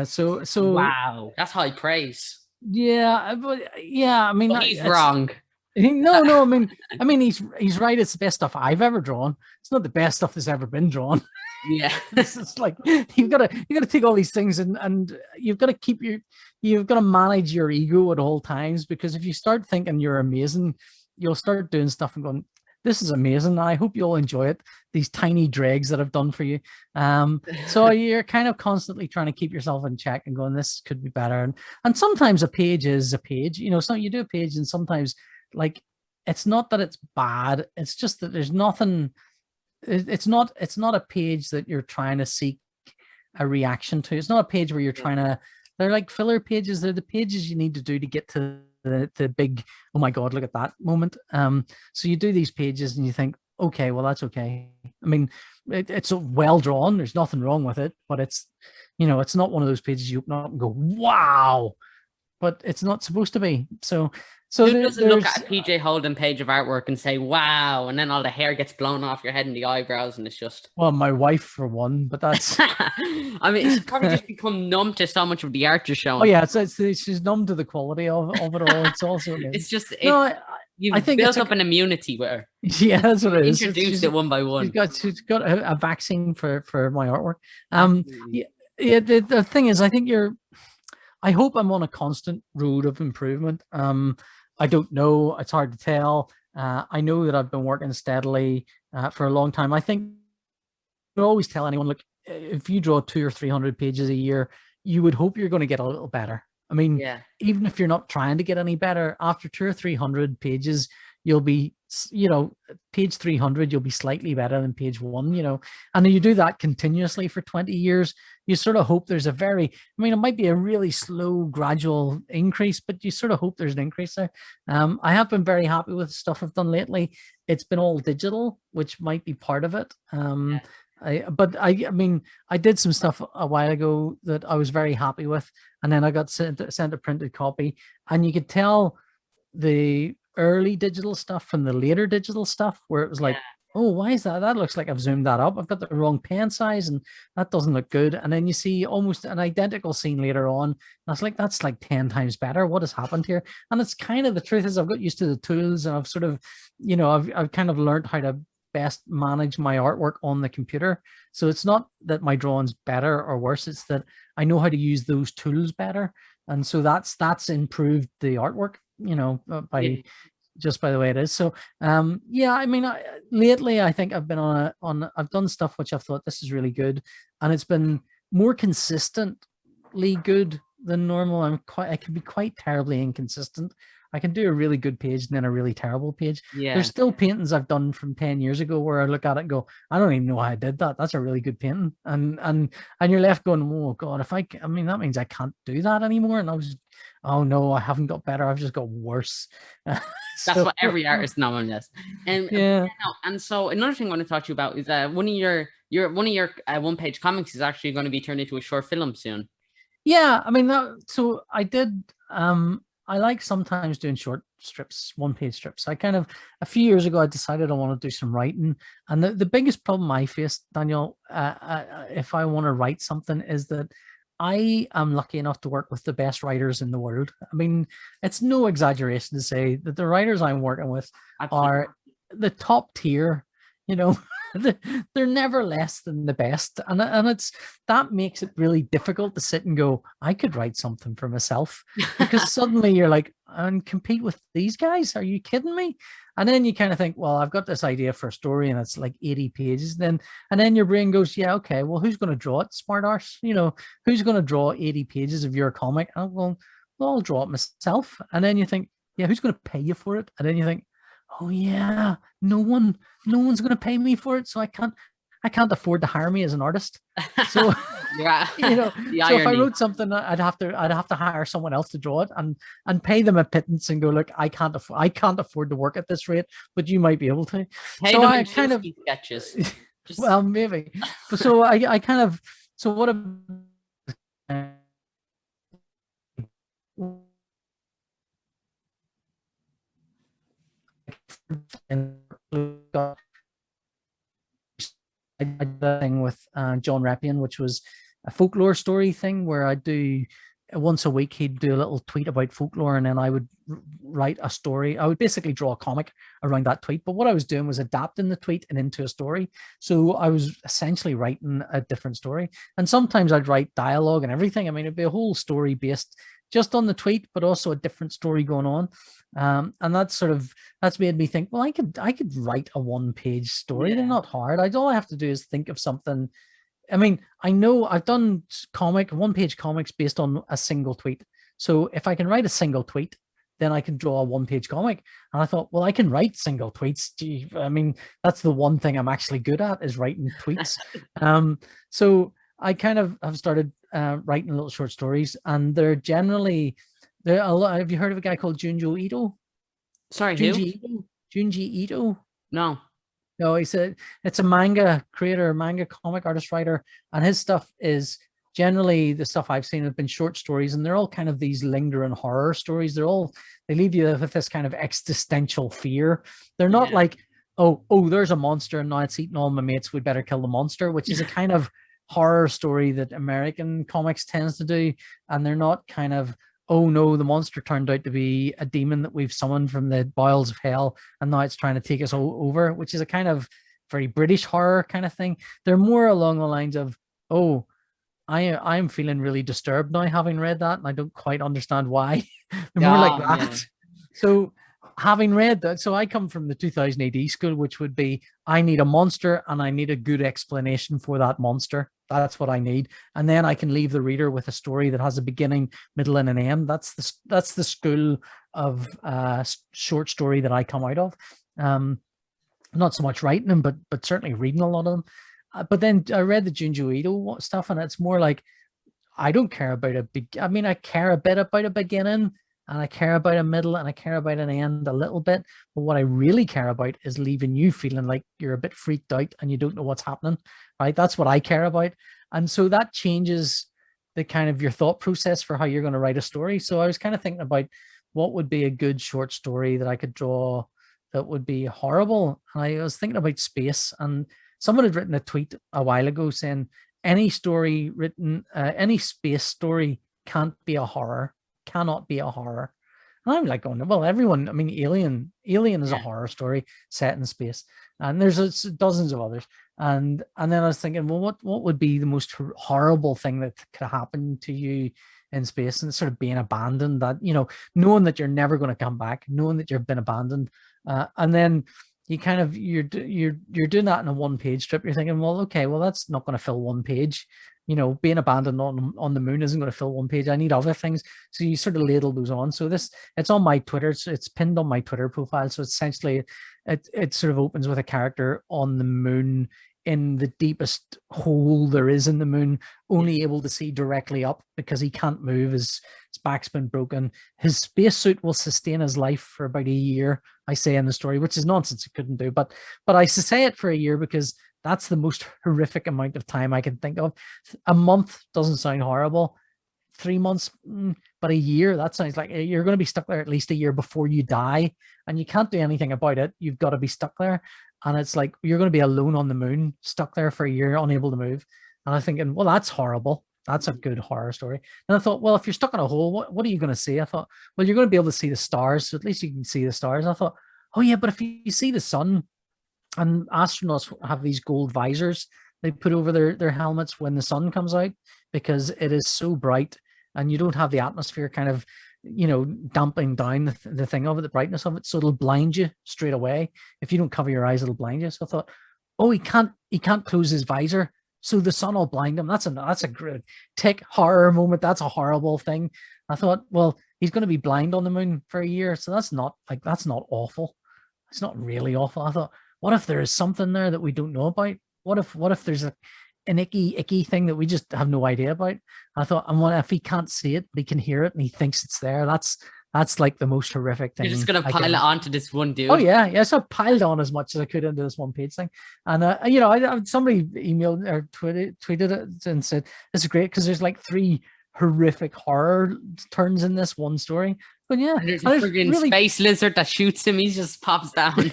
So wow, that's high praise. Yeah, but yeah, I mean, but he's wrong. No, I mean, he's right. It's the best stuff I've ever drawn. It's not the best stuff that's ever been drawn. Yeah, it's like you've got to take all these things and you've got to you've got to manage your ego at all times, because if you start thinking you're amazing, you'll start doing stuff and going, "This is amazing. I hope you all enjoy it. These tiny dregs that I've done for you." So you're kind of constantly trying to keep yourself in check and going, "This could be better." And sometimes a page is a page. So you do a page, and sometimes like it's not that it's bad. It's just that there's nothing. It's not a page that you're trying to seek a reaction to. It's not a page where you're trying to. They're like filler pages. They're the pages you need to do to get to the big, oh my god, look at that moment. So you do these pages and you think, okay, well, that's okay. I mean, it's well drawn, there's nothing wrong with it, but it's it's not one of those pages you open up and go, wow, but it's not supposed to be. So who doesn't look at a PJ Holden page of artwork and say, wow, and then all the hair gets blown off your head and the eyebrows, and it's just... Well, my wife for one, but that's... I mean, it's probably just become numb to so much of the art you're showing. Oh yeah, she's numb to the quality of it all. It's also... It's just... I think built up an immunity with her. Yeah, that's what it is. Introduced it one by one. She's got a vaccine for my artwork. The thing is, I think I hope I'm on a constant road of improvement. I don't know. It's hard to tell. I know that I've been working steadily for a long time. I think I always tell anyone, look, if you draw 200 or 300 pages a year, you would hope you're going to get a little better. I mean, even if you're not trying to get any better, after 200 or 300 pages, you'll be, page 300, you'll be slightly better than page 1, and then you do that continuously for 20 years. You sort of hope there's it might be a really slow, gradual increase, but you sort of hope there's an increase there. I have been very happy with the stuff I've done lately. It's been all digital, which might be part of it. I did some stuff a while ago that I was very happy with, and then I got sent a printed copy, and you could tell the early digital stuff from the later digital stuff where it was like, oh, why is that? That looks like I've zoomed that up. I've got the wrong pen size and that doesn't look good. And then you see almost an identical scene later on. And I was like, that's like 10 times better. What has happened here? And it's kind of, the truth is I've got used to the tools, and I've sort of, I've kind of learned how to best manage my artwork on the computer. So it's not that my drawing's better or worse. It's that I know how to use those tools better. And so that's improved the artwork, just by the way it is. So lately I think I've been I've done stuff which I've thought, this is really good, and it's been more consistently good than normal. I can be quite terribly inconsistent. I can do a really good page and then a really terrible page. There's still paintings I've done from 10 years ago where I look at it and go, I don't even know how I did that. That's a really good painting. And you're left going, oh God, that means I can't do that anymore. And I was, oh no, I haven't got better. I've just got worse. That's what every artist now does. And so another thing I want to talk to you about is one of your one-page comics is actually going to be turned into a short film soon. Yeah, I mean, so I did. I like sometimes doing short strips, one-page strips. A few years ago, I decided I want to do some writing. And the biggest problem I faced, Daniel, if I want to write something, is that I am lucky enough to work with the best writers in the world. I mean, it's no exaggeration to say that the writers I'm working with are the top tier, they're never less than the best, and it's that makes it really difficult to sit and go, I could write something for myself, because suddenly you're like, and compete with these guys? Are you kidding me? And then you kind of think, well, I've got this idea for a story and it's like 80 pages. And then your brain goes, yeah, okay, well, who's going to draw it? Smart arse, who's going to draw 80 pages of your comic? Well, I'll draw it myself. And then you think, yeah, who's going to pay you for it? And then you think, oh yeah, no one's going to pay me for it, so I can't afford to hire me as an artist. So Yeah. so if I wrote something, I'd have to hire someone else to draw it and pay them a pittance and go, look, I can't afford to work at this rate, but you might be able to. Pay so them I in kind of sketches. well, maybe. So I kind of, so what I did a thing with John Reppion, which was a folklore story thing where I do once a week. He'd do a little tweet about folklore, and then I would write a story. I would basically draw a comic around that tweet. But what I was doing was adapting the tweet and into a story. So I was essentially writing a different story. And sometimes I'd write dialogue and everything. I mean, it'd be a whole story based just on the tweet, but also a different story going on. And that's made me think, well, I could write a one-page story. They're not hard. All I have to do is think of something. I mean, I know I've done one-page comics based on a single tweet. So if I can write a single tweet, then I can draw a one-page comic. And I thought, well, I can write single tweets. Gee, I mean, that's the one thing I'm actually good at, is writing tweets. So I kind of have started writing little short stories, and they're a lot. Have you heard of a guy called Junji Ito? Sorry, Junji Ito? No. No, it's a manga creator, manga comic artist, writer, and his stuff is generally, the stuff I've seen have been short stories, and they're all kind of these lingering horror stories. They leave you with this kind of existential fear. They're not like, oh, there's a monster and now it's eating all my mates, we'd better kill the monster, which is a kind of horror story that American comics tends to do. And they're not kind of, oh no, the monster turned out to be a demon that we've summoned from the bowels of hell, and now it's trying to take us all over, which is a kind of very British horror kind of thing. They're more along the lines of, oh, I'm feeling really disturbed now having read that, and I don't quite understand why. They're more like that. Yeah. So having read that, so I come from the 2000 AD school, which would be, I need a monster and I need a good explanation for that monster. That's what I need. And then I can leave the reader with a story that has a beginning, middle, and an end. That's the school of short story that I come out of. Not so much writing them, but certainly reading a lot of them. But then I read the Junji Ito stuff, and it's more like, I don't care about I care a bit about a beginning, and I care about a middle, and I care about an end a little bit. But what I really care about is leaving you feeling like you're a bit freaked out and you don't know what's happening, right? That's what I care about. And so that changes the kind of your thought process for how you're going to write a story. So I was kind of thinking about what would be a good short story that I could draw that would be horrible. And I was thinking about space, and someone had written a tweet a while ago saying, any space story cannot be a horror. And I'm like, going, well, everyone, I mean, Alien is a horror story set in space, and there's dozens of others. And then I was thinking, well, what would be the most horrible thing that could happen to you in space? And it's sort of being abandoned, that, knowing that you're never going to come back, knowing that you've been abandoned. And then you kind of, you're doing that in a one-page strip. You're thinking, well, okay, well, that's not going to fill one page. Being abandoned on the moon isn't going to fill one page. I need other things. So you sort of ladle those on. So it's on my Twitter. It's pinned on my Twitter profile. So essentially it sort of opens with a character on the moon, in the deepest hole there is in the moon, only able to see directly up because he can't move. His back's been broken. His spacesuit will sustain his life for about a year, I say in the story, which is nonsense. It couldn't do, but I say it for a year because that's the most horrific amount of time I can think of. A month doesn't sound horrible. 3 months, but a year, that sounds like you're going to be stuck there at least a year before you die, and you can't do anything about it. You've got to be stuck there. And it's like, you're going to be alone on the moon, stuck there for a year, unable to move. And I'm thinking, well, that's horrible. That's a good horror story. And I thought, well, if you're stuck in a hole, what are you going to see? I thought, well, you're going to be able to see the stars. So at least you can see the stars. And I thought, oh yeah, but if you see the sun and astronauts have these gold visors they put over their helmets when the sun comes out, because it is so bright, and you don't have the atmosphere kind of, damping down the thing of it, the brightness of it, so it'll blind you straight away. If you don't cover your eyes, it'll blind you. So I thought, oh, he can't close his visor, so the sun will blind him. That's a great tech horror moment. That's a horrible thing. I thought, well, he's going to be blind on the moon for a year, so that's not awful. It's not really awful. I thought, what if there is something there that we don't know about? What if there's an icky thing that we just have no idea about? I thought, and what if he can't see it, but he can hear it and he thinks it's there? That's like the most horrific thing. You're just gonna pile it onto this one dude. Oh yeah. So I piled on as much as I could into this one page thing, and somebody emailed or tweeted it and said this is great because there's like 3 horrific horror turns in this one story. But yeah, and there's a friggin' space lizard that shoots him. He just pops down.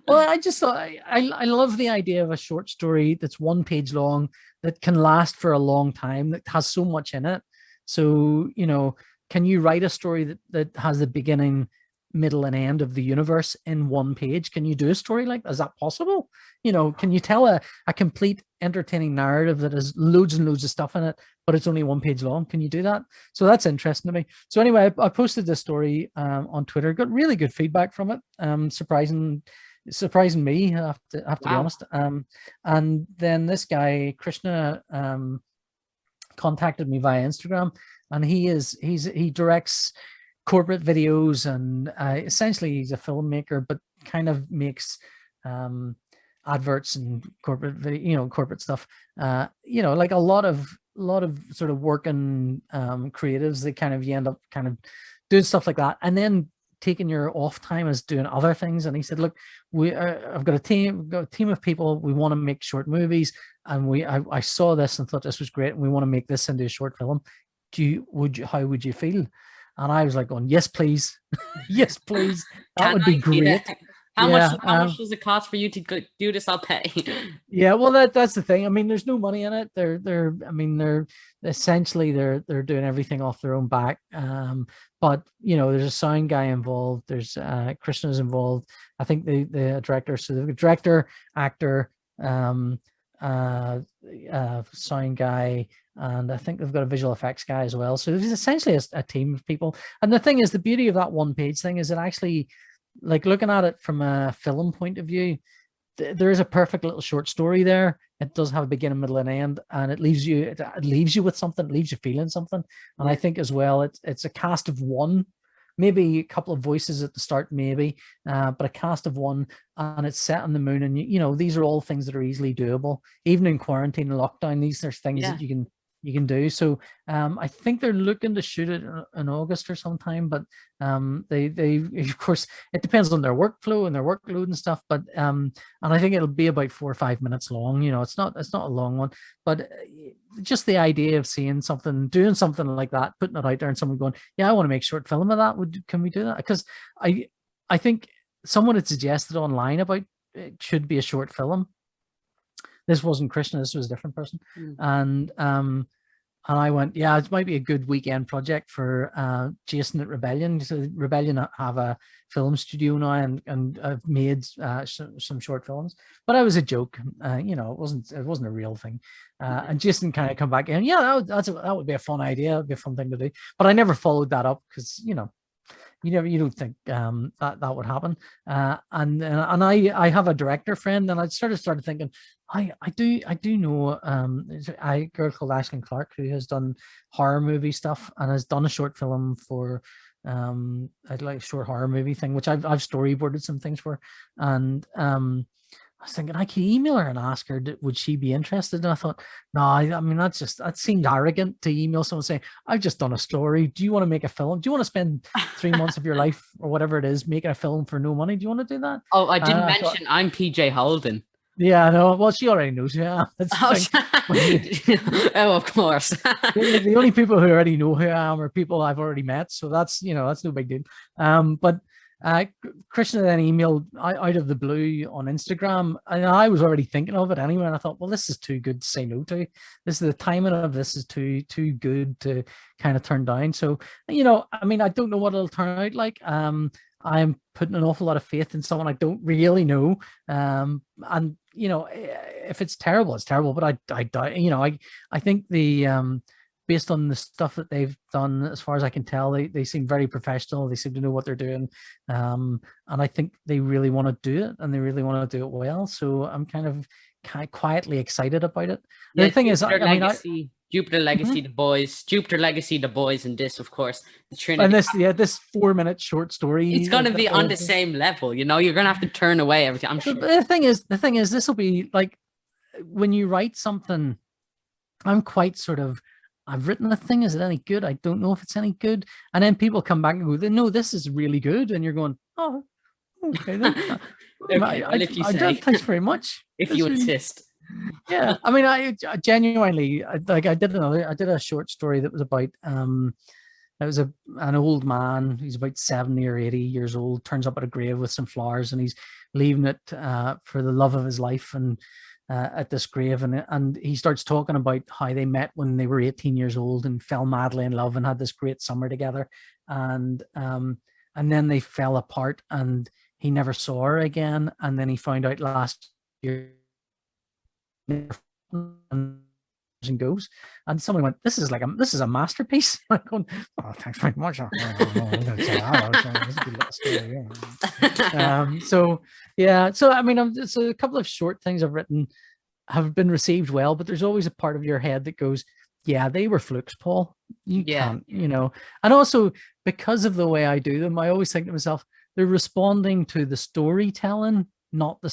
Well, I just thought I love the idea of a short story that's 1 page long, that can last for a long time, that has so much in it. So, can you write a story that has the beginning, middle, and end of the universe in 1 page? Can you do a story like that? Is that possible? Can you tell a complete entertaining narrative that has loads and loads of stuff in it, but it's only 1 page long? Can you do that? So that's interesting to me. So anyway, I posted this story on Twitter, got really good feedback from it. Surprising me, I have to be honest. And then this guy Krishna contacted me via Instagram, and he directs corporate videos, and essentially he's a filmmaker, but kind of makes adverts and corporate video, corporate stuff. Like a lot of sort of working creatives, they kind of, you end up kind of doing stuff like that, and then taking your off time as doing other things. And he said, look, I've got a team of people, we want to make short movies, and I saw this and thought this was great, and we want to make this into a short film. How would you feel? And I was like going, yes please. Yes please, that would be great. How much does it cost for you to do this? I'll pay. Yeah, well, that's the thing. I mean, there's no money in it. They're essentially they're doing everything off their own back. But there's a sound guy involved. There's Krishna's involved. I think the director. So the director, actor, sound guy, and I think they've got a visual effects guy as well. So it's essentially a team of people. And the thing is, the beauty of that 1 page thing is it actually, like, looking at it from a film point of view, there is a perfect little short story there. It does have a beginning, middle, and end, and it leaves you with something. It leaves you feeling something. And I think as well, it's a cast of 1, maybe a couple of voices at the start, maybe, but a cast of 1, and it's set on the moon. And these are all things that are easily doable, even in quarantine and lockdown. These are things that you can do. So I think they're looking to shoot it in August or sometime, but they of course, it depends on their workflow and their workload and stuff, but and I think it'll be about 4 or 5 minutes long. It's not a long one, but just the idea of doing something like that, putting it out there, and someone going, yeah, I want to make a short film of that, can we do that? Because I think someone had suggested online about it should be a short film. This wasn't Krishna, this was a different person. And I went, yeah, it might be a good weekend project for Jason at Rebellion. So Rebellion have a film studio now, and I've made some short films, but it was a joke. It wasn't a real thing. And Jason kind of come back and, yeah, that would be a fun idea. It'd be a fun thing to do. But I never followed that up because, you don't think that would happen. And I have a director friend, and I started thinking, I do know a girl called Ashlyn Clark who has done horror movie stuff and has done a short film for I'd like a short horror movie thing, which I've storyboarded some things for. And I was thinking I could email her and ask her, would she be interested? And I thought, no, I mean, that seemed arrogant to email someone saying, I've just done a story. Do you want to make a film? Do you want to spend 3 months of your life or whatever it is making a film for no money? Do you want to do that? Oh, I didn't mention I'm PJ Holden. Yeah, I know. Well, she already knows who I am. Oh, of course. The only people who already know who I am are people I've already met. So that's no big deal. But Krishna then emailed out of the blue on Instagram, and I was already thinking of it anyway. And I thought, well, this is too good to say no to. The timing of this is too good to kind of turn down. So, I mean, I don't know what it'll turn out like. I'm putting an awful lot of faith in someone I don't really know. And you know, if it's terrible, it's terrible. But I think based on the stuff that they've done, as far as I can tell, they seem very professional. They seem to know what they're doing. And I think they really want to do it, and they really want to do it well. So I'm kind of quietly excited about it. The thing is, Jupiter Legacy, The Boys, Jupiter Legacy, The Boys, and this, of course, the Trinity. And this 4-minute short story. It's going to be on the same level, you know. You're going to have to turn away everything. I'm sure. The thing is, this will be like when you write something. I'm quite sort of. I've written a thing. Is it any good? I don't know if it's any good. And then people come back and go, "No, this is really good," and you're going, "Oh, okay." Then. If you say, thanks very much. If you insist. Yeah, I mean, I genuinely I did a short story that was about it was an old man. He's about 70 or 80 years old, turns up at a grave with some flowers, and he's leaving it for the love of his life and at this grave, and he starts talking about how they met when they were 18 years old and fell madly in love and had this great summer together, and then they fell apart and he never saw her again, and then he found out last year and goes, and someone went, this is a masterpiece. I'm going, oh, thanks very much. So I mean, so a couple of short things I've written have been received well, but there's always a part of your head that goes, yeah, they were flukes, Paul. You can't, you know. And also, because of the way I do them, I always think to myself, they're responding to the storytelling, not the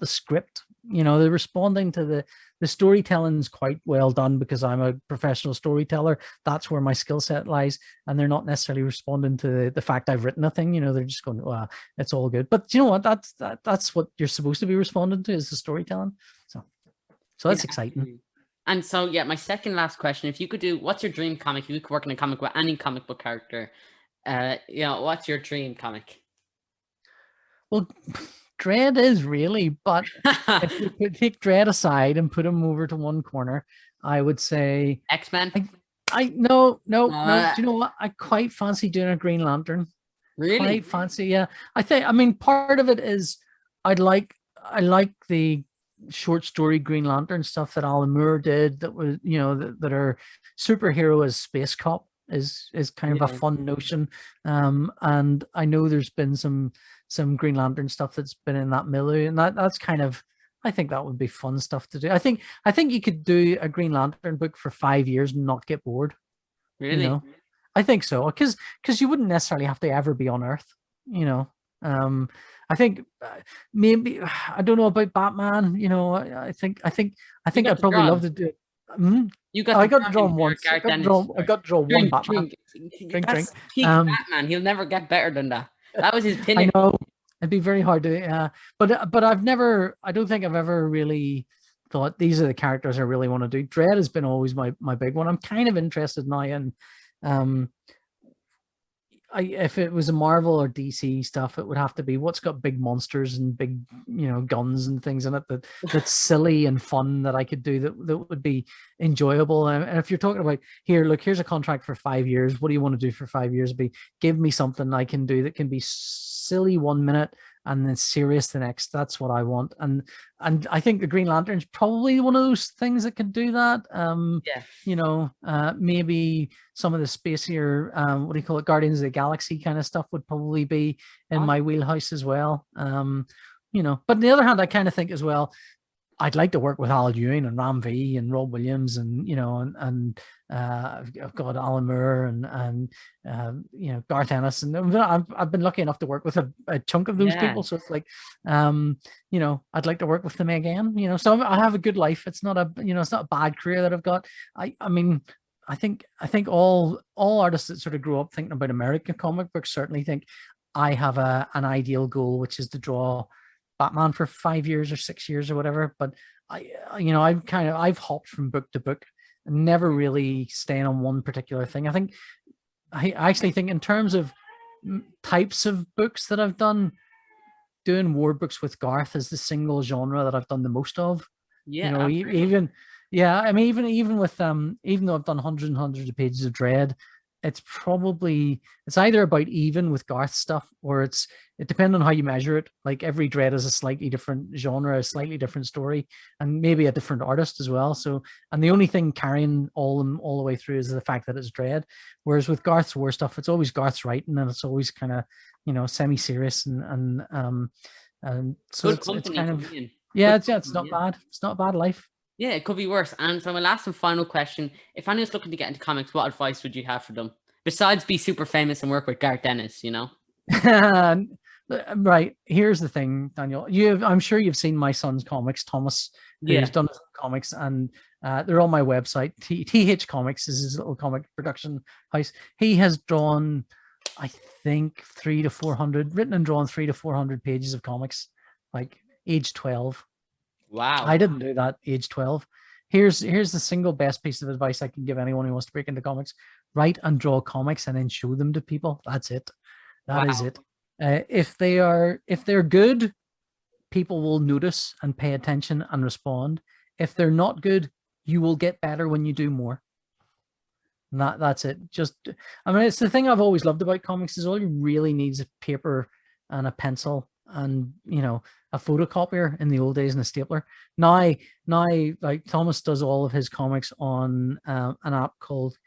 script. You know, they're responding to the storytelling is quite well done because I'm a professional storyteller. That's where my skill set lies. And they're not necessarily responding to the fact I've written a thing. You know, they're just going, well, it's all good. But you know what? That's what you're supposed to be responding to, is the storytelling. So that's exciting. And so, yeah, my second last question, if you could do, what's your dream comic? If you could work in a comic with any comic book character, you know, what's your dream comic? Well, Dredd is really, but if you could take Dredd aside and put him over to one corner, I would say X-Men. No. Do you know what? I quite fancy doing a Green Lantern. Really? Quite fancy, yeah. I mean, part of it is I like the short story Green Lantern stuff that Alan Moore did. That was, you know, that are superhero as space cop is kind of a fun notion. And I know there's been some Green Lantern stuff that's been in that milieu, and that's kind of, I think that would be fun stuff to do. I think you could do a Green Lantern book for 5 years and not get bored. Really? You know? I think so, because you wouldn't necessarily have to ever be on Earth. You know, I think maybe, I don't know about Batman. You know, I think I'd probably love to do it. I got to draw him once. I got to draw one Batman. Drink. Peak Batman. He'll never get better than that. That was his pinnacle. I know it'd be very hard to, but I don't think I've ever really thought these are the characters I really want to do. Dredd has been always my big one. I'm kind of interested now in, if it was a Marvel or DC stuff, it would have to be what's got big monsters and big, you know, guns and things in it that's silly and fun that I could do that would be enjoyable. And if you're talking about, here's a contract for 5 years. What do you want to do for 5 years? Give me something I can do that can be silly 1 minute and then serious the next. That's what I want. And I think the Green Lantern's probably one of those things that can do that. You know, maybe some of the spacier, what do you call it, Guardians of the Galaxy kind of stuff would probably be in my wheelhouse as well. You know, but on the other hand, I kind of think as well, I'd like to work with Al Ewing and Ram V and Rob Williams and, you know, and I've got Alan Moore and you know, Garth Ennis, and I've been lucky enough to work with a chunk of those people. So it's like, you know, I'd like to work with them again, you know, so I have a good life. It's not a, you know, it's not a bad career that I've got. I mean, I think all artists that sort of grew up thinking about American comic books certainly think I have an ideal goal, which is to draw Batman for 5 years or 6 years or whatever. But I've hopped from book to book and never really staying on one particular thing. I actually think in terms of types of books that I've done, doing war books with Garth is the single genre that I've done the most of. Yeah. You know, even with even though I've done hundreds and hundreds of pages of Dredd, it's either about even with Garth stuff, or it depends on how you measure it. Like every Dredd is a slightly different genre, a slightly different story, and maybe a different artist as well. So, and the only thing carrying all the way through is the fact that it's Dredd. Whereas with Garth's war stuff, it's always Garth's writing, and it's always kind of, semi-serious and so Good it's company kind to of, be in. yeah, Good it's company, not yeah. bad. It's not a bad life. Yeah, it could be worse. And so my last and final question, if anyone's looking to get into comics, what advice would you have for them? Besides be super famous and work with Garth Dennis, Right. Here's the thing, Daniel. I'm sure you've seen my son's comics, Thomas, who's Yeah. done his own comics, and they're on my website. TH Comics is his little comic production house. He has drawn, I think, 300 to 400, written and drawn 300 to 400 pages of comics, like age 12. Wow. I didn't do that age 12. Here's the single best piece of advice I can give anyone who wants to break into comics: write and draw comics and then show them to people. That's it. That is Wow. it. If they're good, people will notice and pay attention and respond. If they're not good, you will get better when you do more. And that's it. It's the thing I've always loved about comics is all you really need is a paper and a pencil and a photocopier in the old days and a stapler. Now, like Thomas does all of his comics on an app called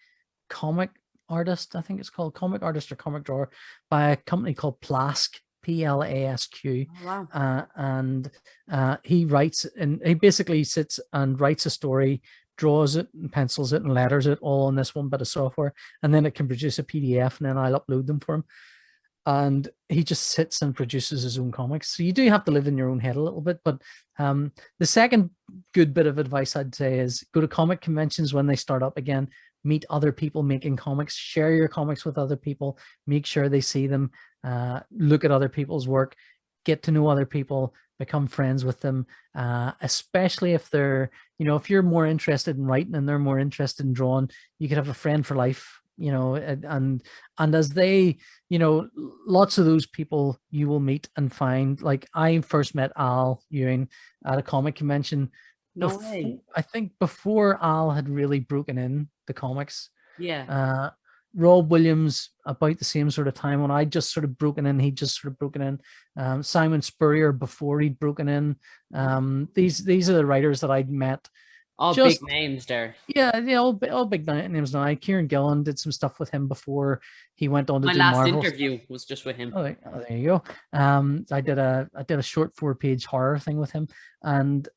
Comic Artist. I think it's called Comic Artist or Comic Drawer, by a company called Plask, Plasq. Oh, wow. And he writes, and he basically sits and writes a story, draws it and pencils it and letters it all on this one bit of software, and then it can produce a PDF, and then I'll upload them for him. And he just sits and produces his own comics. So you do have to live in your own head a little bit. But the second good bit of advice I'd say is go to comic conventions when they start up again. Meet other people making comics, share your comics with other people, make sure they see them, look at other people's work, get to know other people, become friends with them, especially if they're, if you're more interested in writing and they're more interested in drawing, you could have a friend for life, and as they, lots of those people you will meet and find. Like I first met Al Ewing at a comic convention. No way. I think before Al had really broken in the comics. Yeah. Rob Williams, about the same sort of time when I just sort of broken in, he just sort of broken in. Simon Spurrier before he'd broken in. These are the writers that I'd met. All big names there. Yeah, all big names now. Kieran Gillen did some stuff with him before he went on to do My last Marvel interview stuff. was just with him. Oh, there you go. I did a short 4-page horror thing with him, and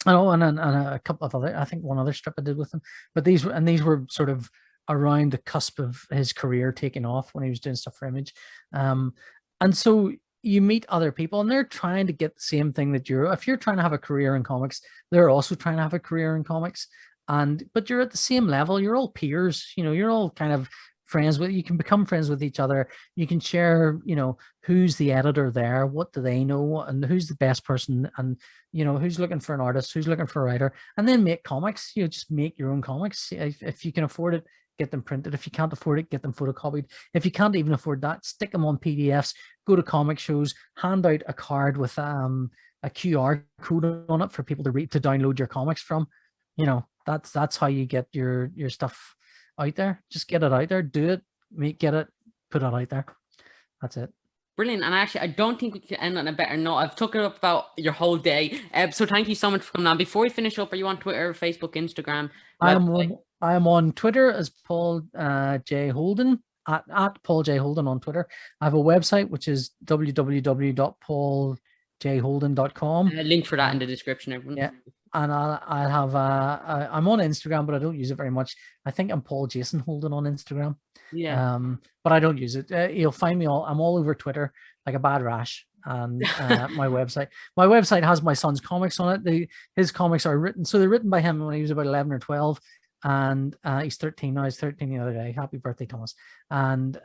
and a couple of other, I think one other strip I did with him. But these were sort of around the cusp of his career taking off when he was doing stuff for Image. And so you meet other people and they're trying to get the same thing that if you're trying to have a career in comics, they're also trying to have a career in comics. But you're at the same level, you're all peers, you're all kind of friends you can become friends with each other. You can share, who's the editor there, what do they know, and who's the best person, and who's looking for an artist, who's looking for a writer, and then make comics. Just make your own comics. If you can afford it, get them printed. If you can't afford it, get them photocopied. If you can't even afford that, stick them on PDFs, go to comic shows, hand out a card with a QR code on it for people to read, to download your comics from. That's how you get your stuff out there. Just get it out there, do it, get it, put it out there. That's it. Brilliant. And actually, I don't think we could end on a better note. I've took it up about your whole day. So thank you so much for coming on. Before we finish up, are you on Twitter, Facebook, Instagram? I am on Twitter as Paul J. Holden, at Paul J. Holden on Twitter. I have a website, which is www.pauljholden.com. Link for that in the description, everyone. Yeah. And I'll have I'm on Instagram, but I don't use it very much. I think I'm Paul Jason Holden on Instagram. Yeah. But I don't use it. You'll find me I'm all over Twitter like a bad rash. And my website has my son's comics on it. His comics are written, so they're written by him when he was about 11 or 12, and he's 13 now. He's 13 the other day. Happy birthday, Thomas. And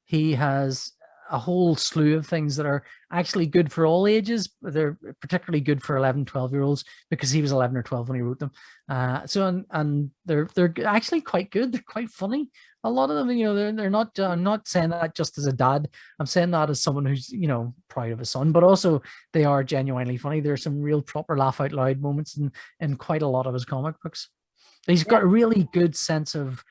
he has a whole slew of things that are actually good for all ages. They're particularly good for 11, 12-year-olds because he was 11 or 12 when he wrote them. And they're actually quite good. They're quite funny. A lot of them, they're not, I'm not saying that just as a dad. I'm saying that as someone who's, proud of his son, but also they are genuinely funny. There's some real proper laugh out loud moments in quite a lot of his comic books. He's got a really good sense of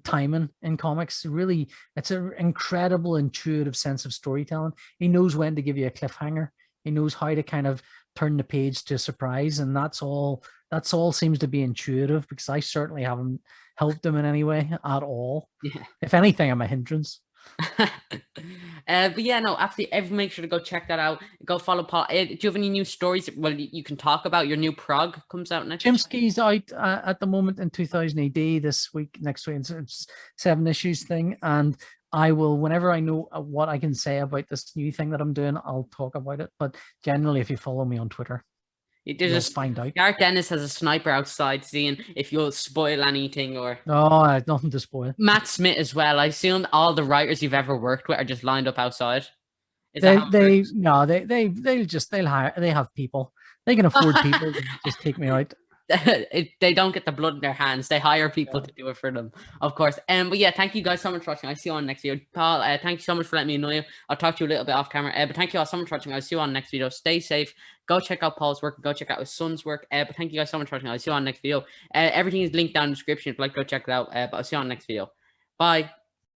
timing in comics. Really, it's an incredible intuitive sense of storytelling. He knows when to give you a cliffhanger. He knows how to kind of turn the page to surprise, and that's all seems to be intuitive, because I certainly haven't helped him in any way at all. Yeah. If anything, I'm a hindrance. But yeah, no, absolutely. Make sure to go check that out. Go follow Paul. Do you have any new stories? Well, you can talk about. Your new prog comes out next. Chimpsky's out at the moment in 2000 AD this week. Next week, it's 7 issues thing, and I will, whenever I know what I can say about this new thing that I'm doing, I'll talk about it. But generally, if you follow me on Twitter, you'll find out. Gareth Dennis has a sniper outside, seeing if you'll spoil anything or. No, I have nothing to spoil. Matt Smith as well. I assume all the writers you've ever worked with are just lined up outside. They'll have people. They can afford people to just take me out. They don't get the blood in their hands. They hire people to do it for them, of course. But yeah, thank you guys so much for watching. I'll see you on next video. Paul, thank you so much for letting me know you. I'll talk to you a little bit off camera. But thank you all so much for watching. I'll see you on next video. Stay safe. Go check out Paul's work. Go check out his son's work. But thank you guys so much for watching. I'll see you on next video. Everything is linked down in the description if you'd like to go check it out. But I'll see you on next video. Bye.